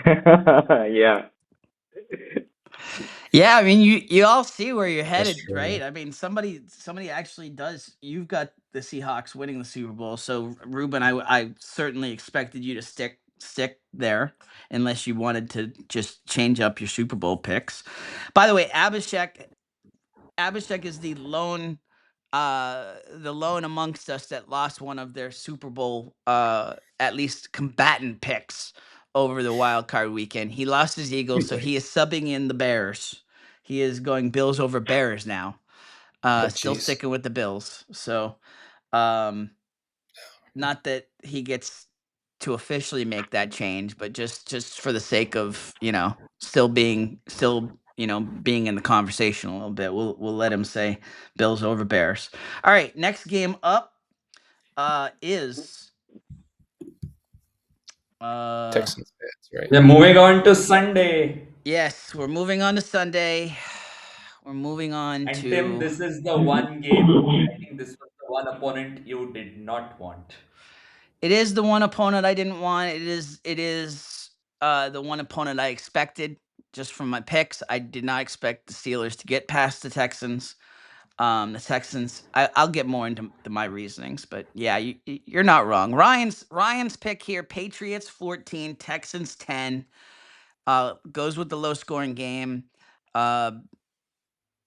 Yeah. Yeah, I mean, you all see where you're headed, true. right? I mean, somebody actually does. You've got the Seahawks winning the Super Bowl, so Reubyn, I certainly expected you to stick there, unless you wanted to just change up your Super Bowl picks. By the way, Abhishek is the lone amongst us that lost one of their Super Bowl at least combatant picks over the wild card weekend. He lost his Eagles, so he is subbing in the Bears. He is going Bills over Bears now. Still geez. sticking with the Bills. So not that he gets to officially make that change, but just for the sake of, still being in the conversation a little bit, we'll let him say Bills over Bears. All right, next game up is Texans fans, right? We're moving on to Sunday. yes, we're moving on to Sunday. We're moving on And to Tim, this is the one game. I think this was the one opponent you did not want. It is the one opponent I didn't want. It is the one opponent I expected just from my picks. I did not expect the Steelers to get past the Texans. The Texans, I'll get more into my reasonings, but yeah, you're not wrong. Ryan's pick here: Patriots 14, Texans 10. Goes with the low scoring game.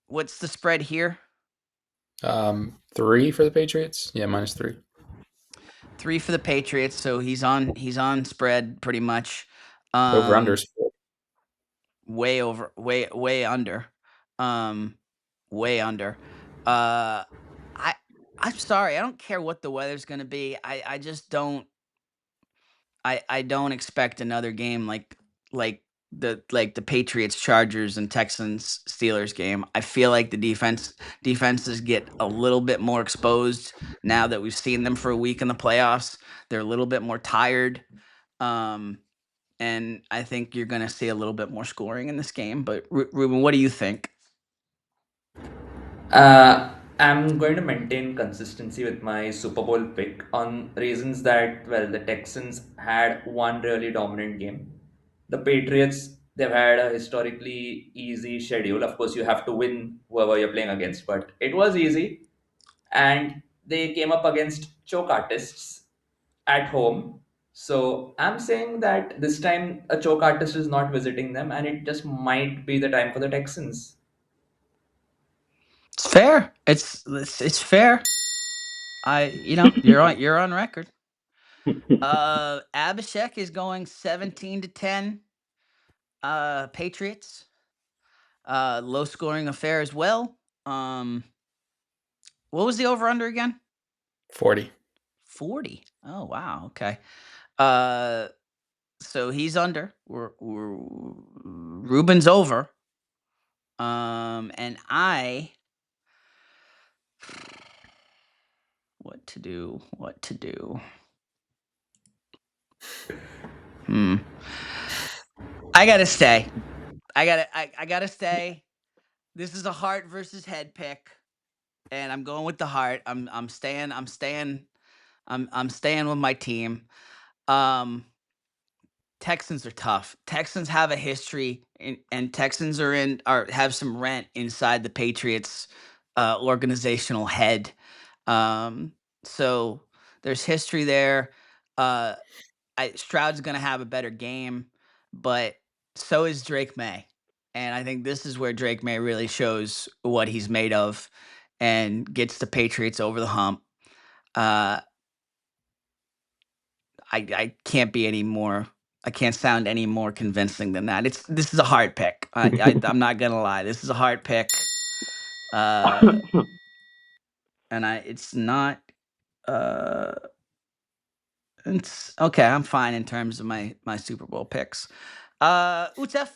What's the spread here? 3 for the Patriots. Yeah, -3. 3 for the Patriots, so he's on spread pretty much. Over unders 4. Way over, way under. Way under. I'm sorry, I don't care what the weather's gonna be. I just don't I don't expect another game like the Patriots, Chargers, and Texans, Steelers game. I feel like the defenses get a little bit more exposed now that we've seen them for a week in the playoffs. They're a little bit more tired. And I think you're going to see a little bit more scoring in this game. But Reubyn, what do you think? I'm going to maintain consistency with my Super Bowl pick on reasons that, well, the Texans had one really dominant game. The Patriots, they've had a historically easy schedule. Of course, you have to win whoever you're playing against, but it was easy. And they came up against choke artists at home. So I'm saying that this time a choke artist is not visiting them, and it just might be the time for the Texans. It's fair. It's fair. You're on record. Abhishek is going 17-10. Patriots. Low scoring affair as well. What was the over under again? 40. 40. Oh wow. Okay. So he's under. Reubyn's over. And what to do? I gotta stay. I gotta stay. This is a heart versus head pick, and I'm going with the heart. I'm staying with my team. Texans are tough. Texans have a history, and Texans have some rent inside the Patriots organizational head. So there's history there. Stroud's going to have a better game, but so is Drake May. And I think this is where Drake May really shows what he's made of and gets the Patriots over the hump. I can't be any more. I can't sound any more convincing than that. This is a hard pick. I'm not gonna lie. This is a hard pick. And it's not. It's okay. I'm fine in terms of my Super Bowl picks. Utsav.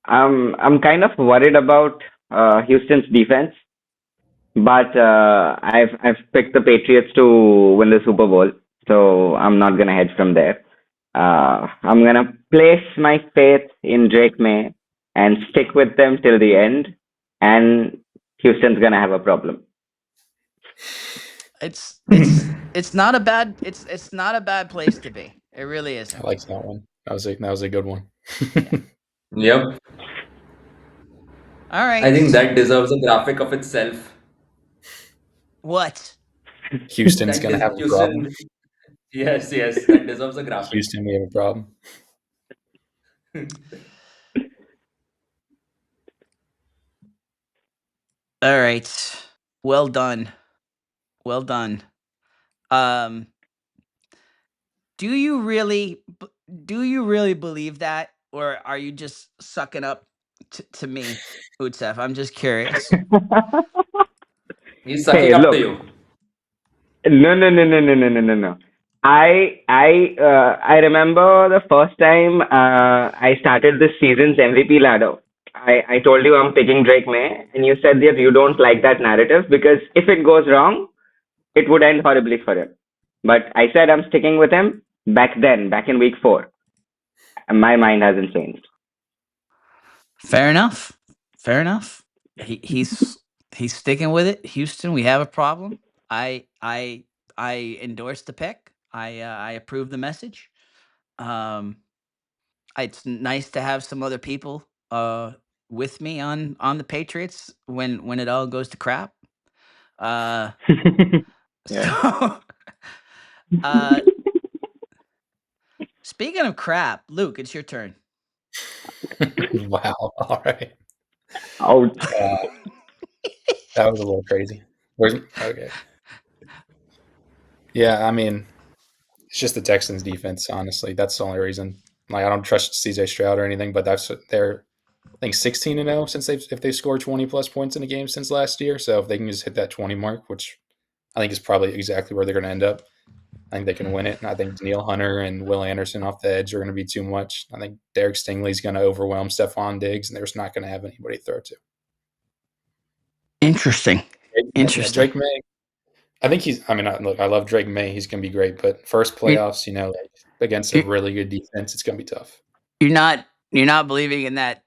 I'm kind of worried about Houston's defense, but I've picked the Patriots to win the Super Bowl, so I'm not gonna hedge from there. I'm gonna place my faith in Drake May and stick with them till the end, and Houston's gonna have a problem. It's not a bad it's not a bad place to be. It really isn't. I like that one. That was a good one. Yep. All right. I think that deserves a graphic of itself. What? Houston's gonna have a problem. Yes, that deserves a graphic. Houston, we have a problem. All right. Well done. Do you really believe that, or are you just sucking up to me, Utsav? I'm just curious. He's sucking Hey, up look. to you. No. I remember the first time I started this season's MVP ladder. I told you I'm picking Drake May, and you said that you don't like that narrative because if it goes wrong, it would end horribly for him. But I said I'm sticking with him back in week 4. And my mind hasn't changed. Fair enough. He's sticking with it. Houston, we have a problem. I endorse the pick. I approve the message. It's nice to have some other people with me on the Patriots when it all goes to crap. So, speaking of crap, Luke, it's your turn. Wow. All right. Ouch. That was a little crazy. Okay. Yeah, I mean, it's just the Texans defense, honestly. That's the only reason. Like, I don't trust CJ Stroud or anything, but they're I think 16-0 since if they've scored 20 plus points in a game since last year. So if they can just hit that 20 mark, which I think is probably exactly where they're going to end up, I think they can win it. And I think Danielle Hunter and Will Anderson off the edge are going to be too much. I think Derek Stingley's going to overwhelm Stephon Diggs, and they're just not going to have anybody to throw to. Interesting. Drake May. I think look, I love Drake May. He's going to be great, but first playoffs, against a really good defense, it's going to be tough. You're not believing in that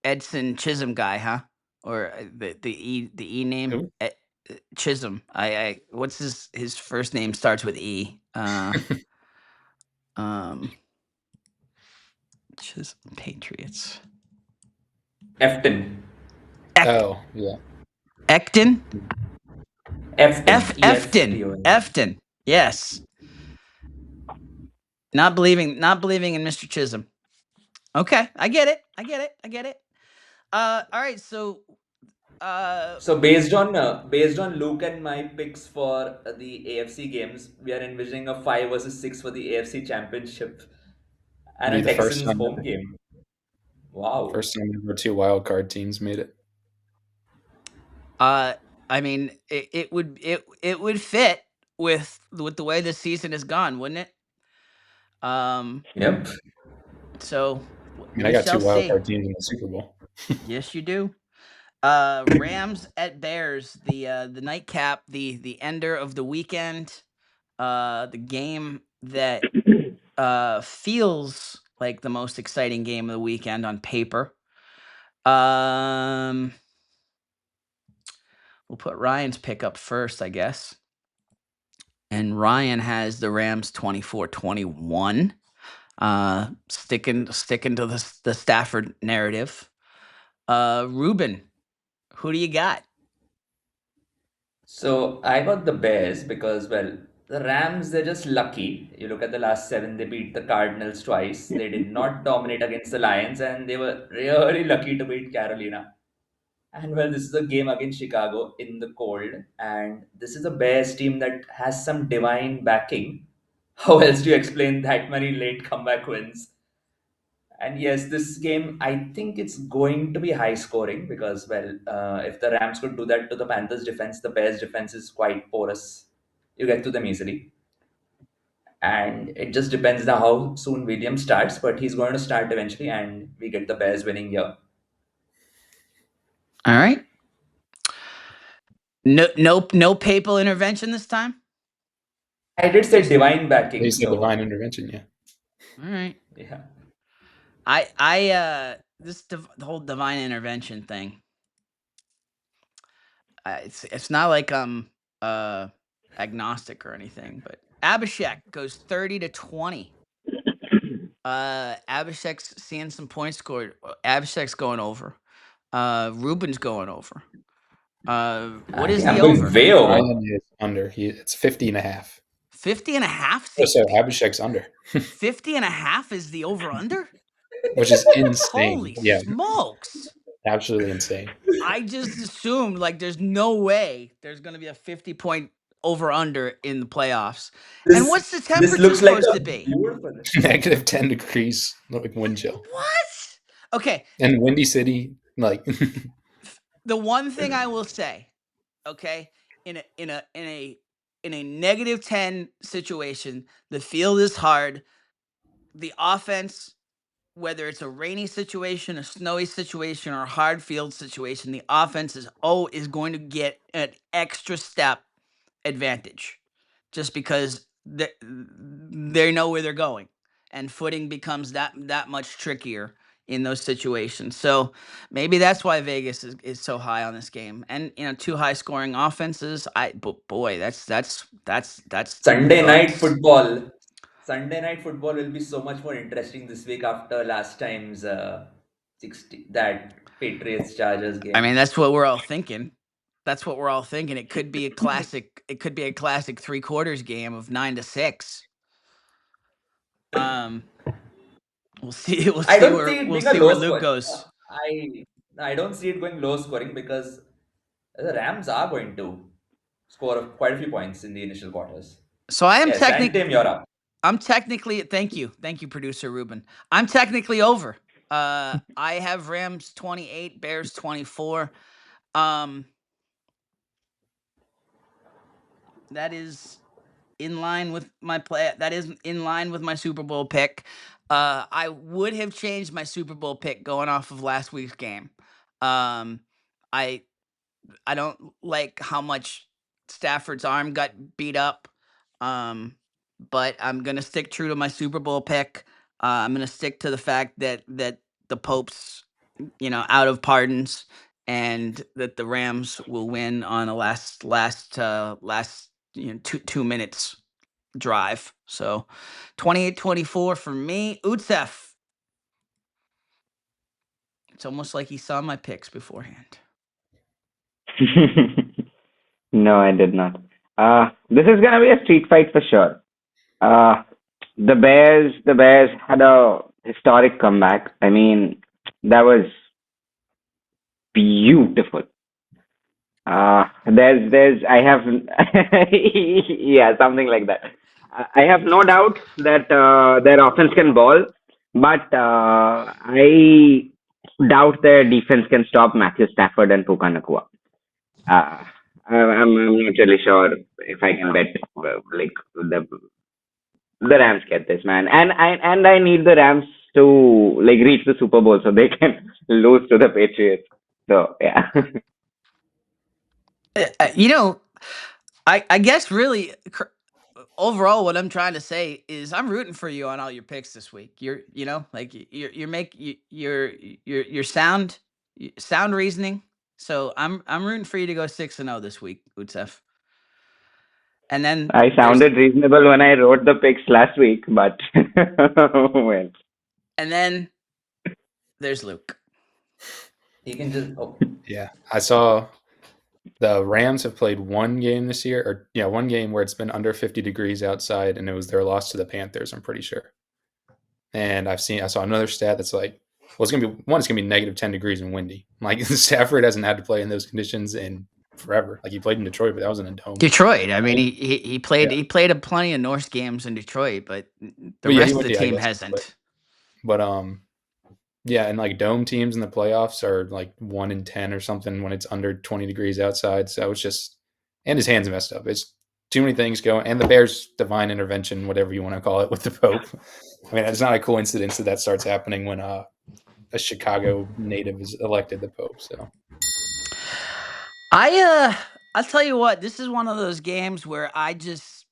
Edson Chisholm guy, huh? Or the E name? Who? Chisholm. What's his first name starts with E. Chisholm Patriots. Efton. Oh, yeah. Efton? Efton. Efton. Yes. Not believing in Mr. Chisholm. Okay, I get it. All right, so So based on Luke and my picks for the AFC games, we are envisioning a 5 versus 6 for the AFC Championship and It'd be a the first Texans time home ever. game. Wow. First time ever 2 wild card teams made it. I mean, it would fit with the way the season has gone, wouldn't it? Yep. So I mean, I we got shall 2 wild see. card teams in the Super Bowl. Yes, you do. Rams at Bears, the nightcap, the ender of the weekend, the game that feels like the most exciting game of the weekend on paper. We'll put Ryan's pick up first, I guess. And Ryan has the Rams 24-21. Sticking to the Stafford narrative. Reubyn, who do you got? So I got the Bears because, well, the Rams, they're just lucky. You look at the last 7, they beat the Cardinals twice. They did not dominate against the Lions, and they were really lucky to beat Carolina. And well, this is a game against Chicago in the cold, and this is a Bears team that has some divine backing. How else do you explain that many late comeback wins? And yes, this game, I think it's going to be high scoring because, well, if the Rams could do that to the Panthers defense, the Bears defense is quite porous. You get to them easily. And it just depends on how soon Williams starts, but he's going to start eventually, and we get the Bears winning here. All right. No papal intervention this time. I did say divine They backing, said so divine intervention, yeah. All right. yeah. The whole divine intervention thing. It's not like I'm agnostic or anything, but Abhishek goes 30-20. Abhishek's seeing some points scored. Abhishek's going over. Reubyn's going over. What I is think the I'm going over? way over. Ryan is under. It's 50.5. 50.5? Oh, so Abhishek's under. 50.5 is the over under? Which is insane. Holy Yeah, smokes. absolutely insane. I just assumed like there's no way there's gonna be a 50-point over under in the playoffs. And what's the This temperature looks like supposed a to be? beautiful. Negative 10 degrees, like wind chill. What? Okay, And Windy City, like the one thing I will say, okay, in a negative 10 situation, the field is hard. The offense, whether it's a rainy situation, a snowy situation, or a hard field situation, the offense is going to get an extra step advantage just because they know where they're going, and footing becomes that much trickier in those situations. So maybe that's why Vegas is so high on this game. And 2 high scoring offenses. Boy, that's Sunday night nuts. football. Sunday night football will be so much more interesting this week after last time's 60 that Patriots Chargers game. I mean, that's what we're all thinking. It could be a classic. It could be a classic 3/4 game of 9-6. We'll see. We'll I see don't where see it we'll being a see low where Luke score. goes. I don't see it going low scoring because the Rams are going to score quite a few points in the initial quarters. So I am Yes, and Tim, you're up. I'm technically. Thank you, producer Reubyn. I'm technically over. I have Rams 28, Bears 24. That is in line with my play. That is in line with my Super Bowl pick. I would have changed my Super Bowl pick going off of last week's game. I don't like how much Stafford's arm got beat up. But I'm gonna stick true to my Super Bowl pick. I'm gonna stick to the fact that the Pope's out of pardons, and that the Rams will win on a last 2 minutes drive. So 28-24 for me. Utsav. It's almost like he saw my picks beforehand. No, I did not. This is gonna be a street fight for sure. The Bears had a historic comeback. I mean, that was beautiful. I have, yeah, something like that. I have no doubt that their offense can ball, but I doubt their defense can stop Matthew Stafford and Puka Nakua. I'm not really sure if I can bet like the Rams get this, man, and I need the Rams to like reach the Super Bowl so they can lose to the Patriots. So yeah. I guess really overall what I'm trying to say is I'm rooting for you on all your picks this week. You're sound reasoning. So I'm rooting for you to go 6-0 this week, Utsav. And then I sounded reasonable when I wrote the picks last week, but well. And then there's Luke. He can just. Yeah, I saw the Rams have played one game this year, one game where it's been under 50 degrees outside, and it was their loss to the Panthers, I'm pretty sure. And I saw another stat that's like, well, it's gonna be negative 10 degrees and windy. Like Stafford hasn't had to play in those conditions in forever. Like he played in Detroit, but that was in a dome. Detroit. I mean, he played a plenty of North games in Detroit, but the rest of the team hasn't. But yeah, and like dome teams in the playoffs are like 1-10 or something when it's under 20 degrees outside. So it's just, and his hands messed up. It's too many things going, and the Bears' divine intervention, whatever you want to call it, with the Pope. I mean, it's not a coincidence that starts happening when a Chicago native is elected the Pope. So I'll tell you what, this is one of those games where I'm just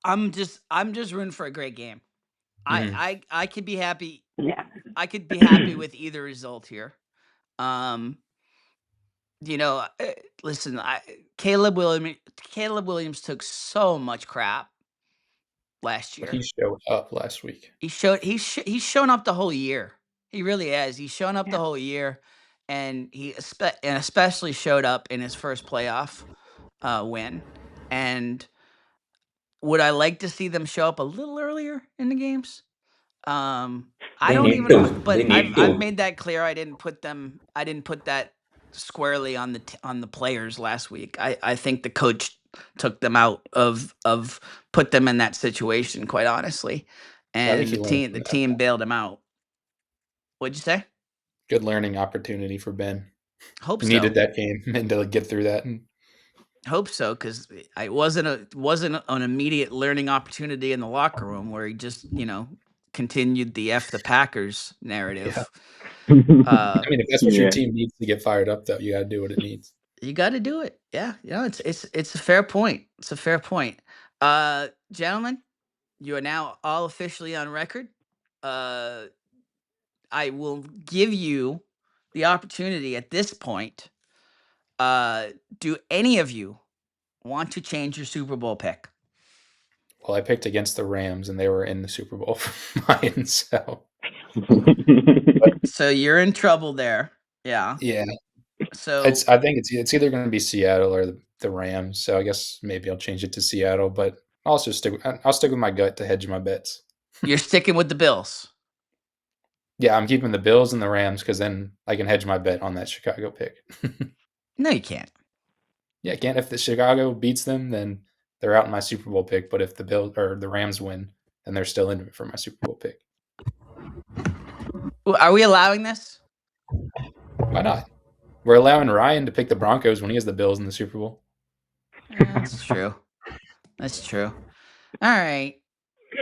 rooting for a great game. Mhm. I could be happy. Yeah. I could be happy with either result here. Listen, Caleb Williams took so much crap last year. But he showed up last week. He's shown up the whole year. He really has. He's shown up the whole year, and he especially showed up in his first playoff win. And would I like to see them show up a little earlier in the games? I don't even. But I've made that clear. I didn't put that squarely on the players last week. I think the coach took them out of put them in that situation, quite honestly, and the team bailed him out. What'd you say? Good learning opportunity for Ben. Hope he so. Needed that game and to get through that. Hope so, because it wasn't an immediate learning opportunity in the locker room where he just continued the F the Packers narrative. Yeah. I mean, if that's what your team needs to get fired up, though, you got to do what it needs. You got to do it. Yeah, it's a fair point. It's a fair point. Gentlemen, you are now all officially on record. I will give you the opportunity at this point. Do any of you want to change your Super Bowl pick? Well, I picked against the Rams, and they were in the Super Bowl for mine, so. So you're in trouble there. Yeah. Yeah. So I think it's either going to be Seattle or the Rams. So I guess maybe I'll change it to Seattle, but I'll stick with my gut to hedge my bets. You're sticking with the Bills. Yeah, I'm keeping the Bills and the Rams because then I can hedge my bet on that Chicago pick. No, you can't. Yeah, I can't. If the Chicago beats them, then they're out in my Super Bowl pick. But if the Bills or the Rams win, then they're still in it for my Super Bowl pick. Are we allowing this? Why not? We're allowing Ryan to pick the Broncos when he has the Bills in the Super Bowl. That's true. That's true. All right.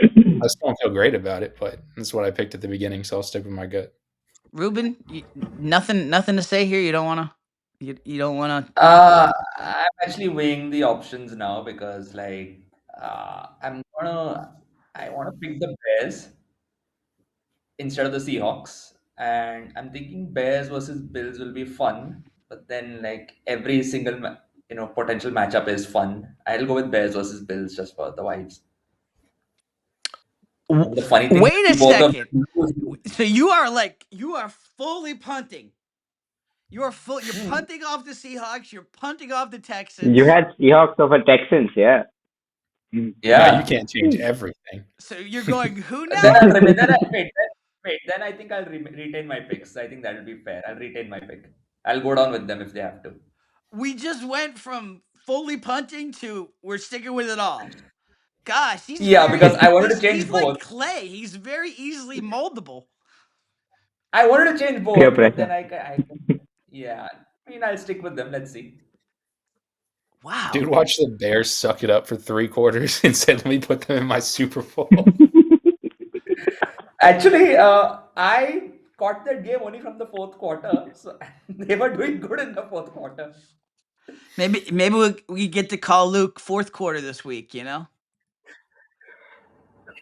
I still don't feel great about it, but that's what I picked at the beginning, so I'll stick with my gut. Reubyn, nothing to say here. You don't want to. You don't want to. I'm actually weighing the options now because, like, I want to pick the Bears instead of the Seahawks, and I'm thinking Bears versus Bills will be fun. But then, like, every single potential matchup is fun. I'll go with Bears versus Bills just for the vibes. And the funny thing. Wait a second. So you are fully punting. You're punting off the Seahawks. You're punting off the Texans. You had Seahawks over Texans, yeah. Yeah, no, you can't change everything. So you're going who now? Then I think I'll retain my picks. I think that'll be fair. I'll retain my pick. I'll go down with them if they have to. We just went from fully punting to we're sticking with it all. Gosh, he's Yeah, because I wanted to he's change like both. clay. He's very easily moldable. I wanted to change Peer both, but then pressure. yeah. I mean, I'll stick with them. Let's see. Wow. Dude, watch the Bears suck it up for 3 quarters and said, "Let me put them in my Super Bowl." Actually, I caught that game only from the fourth quarter, so they were doing good in the fourth quarter. Maybe we get to call Luke fourth quarter this week.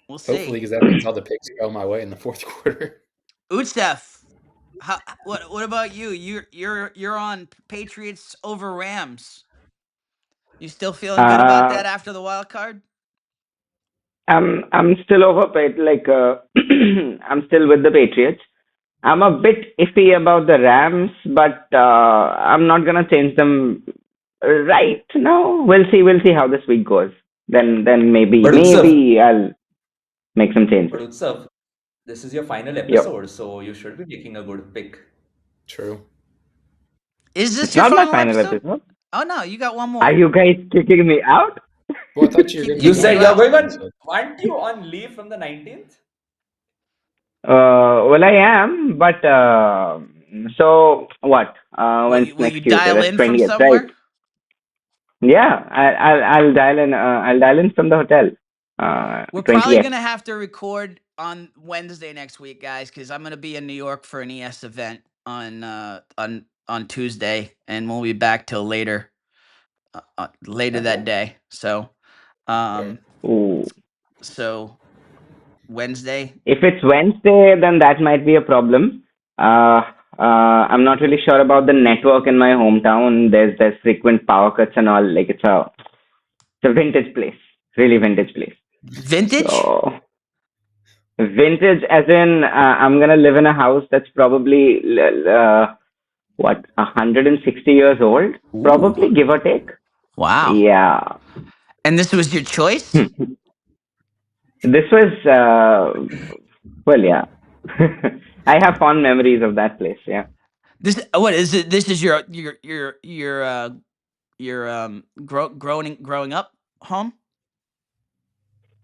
We'll see. Hopefully, because that means all the picks go my way in the fourth quarter. Utsav, what about you? You're on Patriots over Rams. You still feeling good about that after the wild card? I'm still overpaid. I'm still with the Patriots. I'm a bit iffy about the Rams, but I'm not gonna change them right now. We'll see. We'll see how this week goes. Then maybe But Utsav, I'll make some but changes. Utsav, this is your final Yep. episode, so you should be making a good pick. True. Is this It's your not my final final episode? episode. Oh no, you got one Are more. you guys kicking me out? Well, I thought you were Keep going to You be kicking said you gone you're out. going next on. episode. Aren't you on leave from the 19th? Well, I am, but so what? When's Will you next Tuesday? dial That's in from 20th, right? somewhere? Yeah, I'll dial in. I'll dial in from the hotel. We're probably 20th. gonna have to record on Wednesday next week, guys, because I'm gonna be in New York for an ES event on Tuesday, and we'll be back till later later that Okay. day. So, um, Ooh. so Wednesday. If it's Wednesday, then that might be a problem. I'm not really sure about the network in my hometown. There's frequent power cuts and all. Like it's a vintage place, really vintage place. Vintage? So vintage, as in I'm gonna live in a house that's probably what 160 years old, probably Ooh, give or take. wow. Yeah. And this was your choice? This was well, yeah. I have fond memories of that place. Yeah. This what is it? This is your growing up home?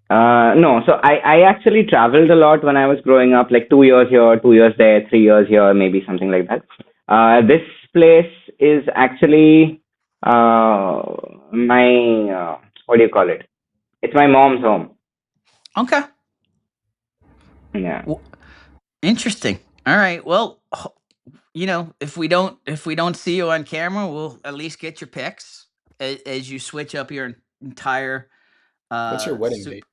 No, so I actually traveled a lot when I was growing up, like 2 years here, 2 years there, 3 years here, maybe something like that. This place is actually my what do you call it? It's my mom's home. Okay. Yeah. Interesting. All right. Well, if we don't see you on camera, we'll at least get your picks as you switch up your entire. What's your wedding date?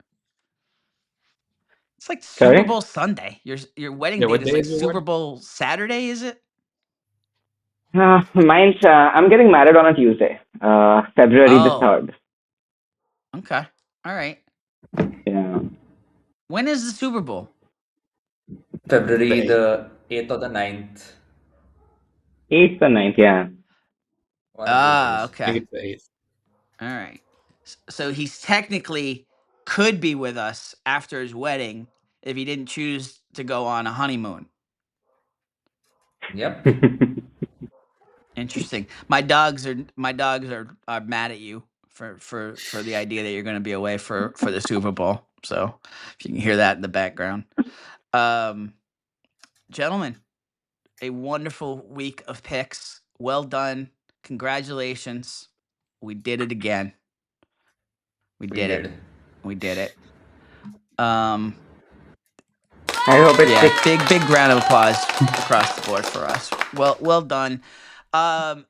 It's like Sorry? Super Bowl Sunday. Your wedding Yeah, date what is day like is your Super wedding? Bowl Saturday, is it? Mine's I'm getting married on a Tuesday, February the Oh, 3rd. okay. All right. Yeah. When is the Super Bowl? February The the 8th or the 9th. 8th or 9th, yeah. One of those days. I Okay. think it's the 8th. All right. So he's technically could be with us after his wedding if he didn't choose to go on a honeymoon. Yep. Interesting. My dogs are mad at you for the idea that you're going to be away for the Super Bowl. So if you can hear that in the background, gentlemen, a wonderful week of picks. Well done. Congratulations. We did it again. We did it. We did it. I hope it Yeah, sticks. big round of applause across the board for us. Well done. I'm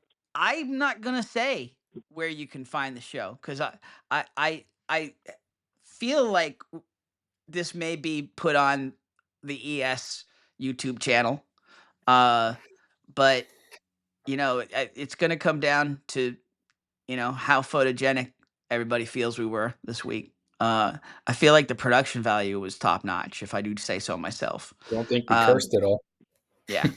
not gonna say where you can find the show because I feel like this may be put on the ES YouTube channel. But it's gonna come down to how photogenic everybody feels we were this week. I feel like the production value was top notch, if I do say so myself. I don't think we cursed at all. Yeah,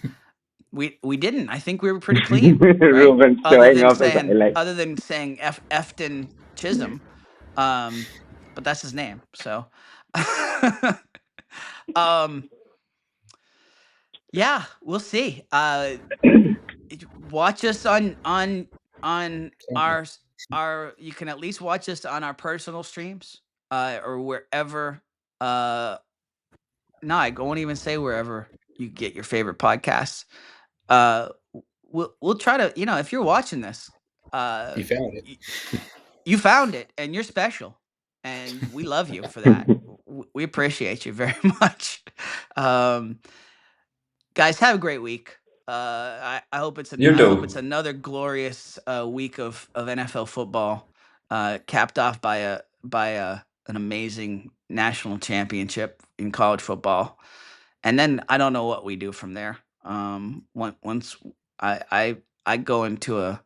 we didn't. I think we were pretty clean, right? Ruben's showing off his highlights. Other than saying Efton Chisholm, but that's his name. So, yeah, we'll see. Watch us on on Thank our you can at least watch us on our personal streams or wherever no, I won't even say wherever you get your favorite podcasts. We'll try to, if you're watching this, You found it. you found it and you're special and we love you for that. We appreciate you very much. Guys, have a great week. I hope it's You I hope too. it's another glorious week of NFL football, capped off by an amazing national championship in college football, and then I don't know what we do from there. Once I go into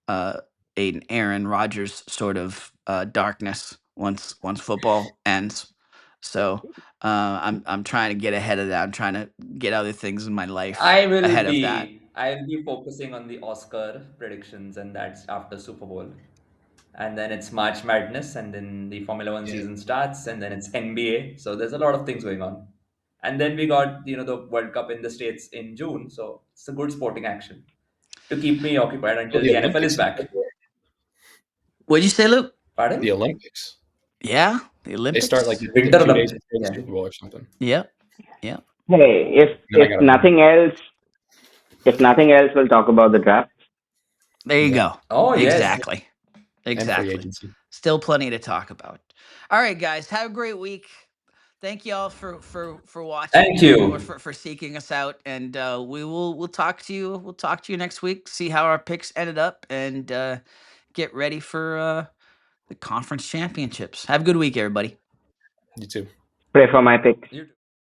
an Aaron Rodgers sort of darkness once football ends. So I'm trying to get ahead of that. I'm trying to get other things in my life ahead of that. I'll be focusing on the Oscar predictions, and that's after Super Bowl. And then it's March Madness, and then the Formula One Yeah. season starts, and then it's NBA. So there's a lot of things going on. And then we got, the World Cup in the States in June. So it's a good sporting action to keep me occupied until Oh, the NFL is Olympics. back. What'd you say, Luke? Pardon? The Olympics. Yeah, the They Olympics. start like Winter 2 days Olympics. before the Yeah. Super Bowl or something. Yep. Hey, Then I if gotta nothing else, we'll talk about the draft. There you Yeah. go. Oh, yes. Exactly. And free Exactly. agency. Still plenty to talk about. All right, guys, have a great week. Thank you all for watching. Thank you. Or for seeking us out, and we'll talk to you. We'll talk to you next week. See how our picks ended up, and get ready for the conference championships. Have a good week, everybody. You too. Pray for my pick. You too.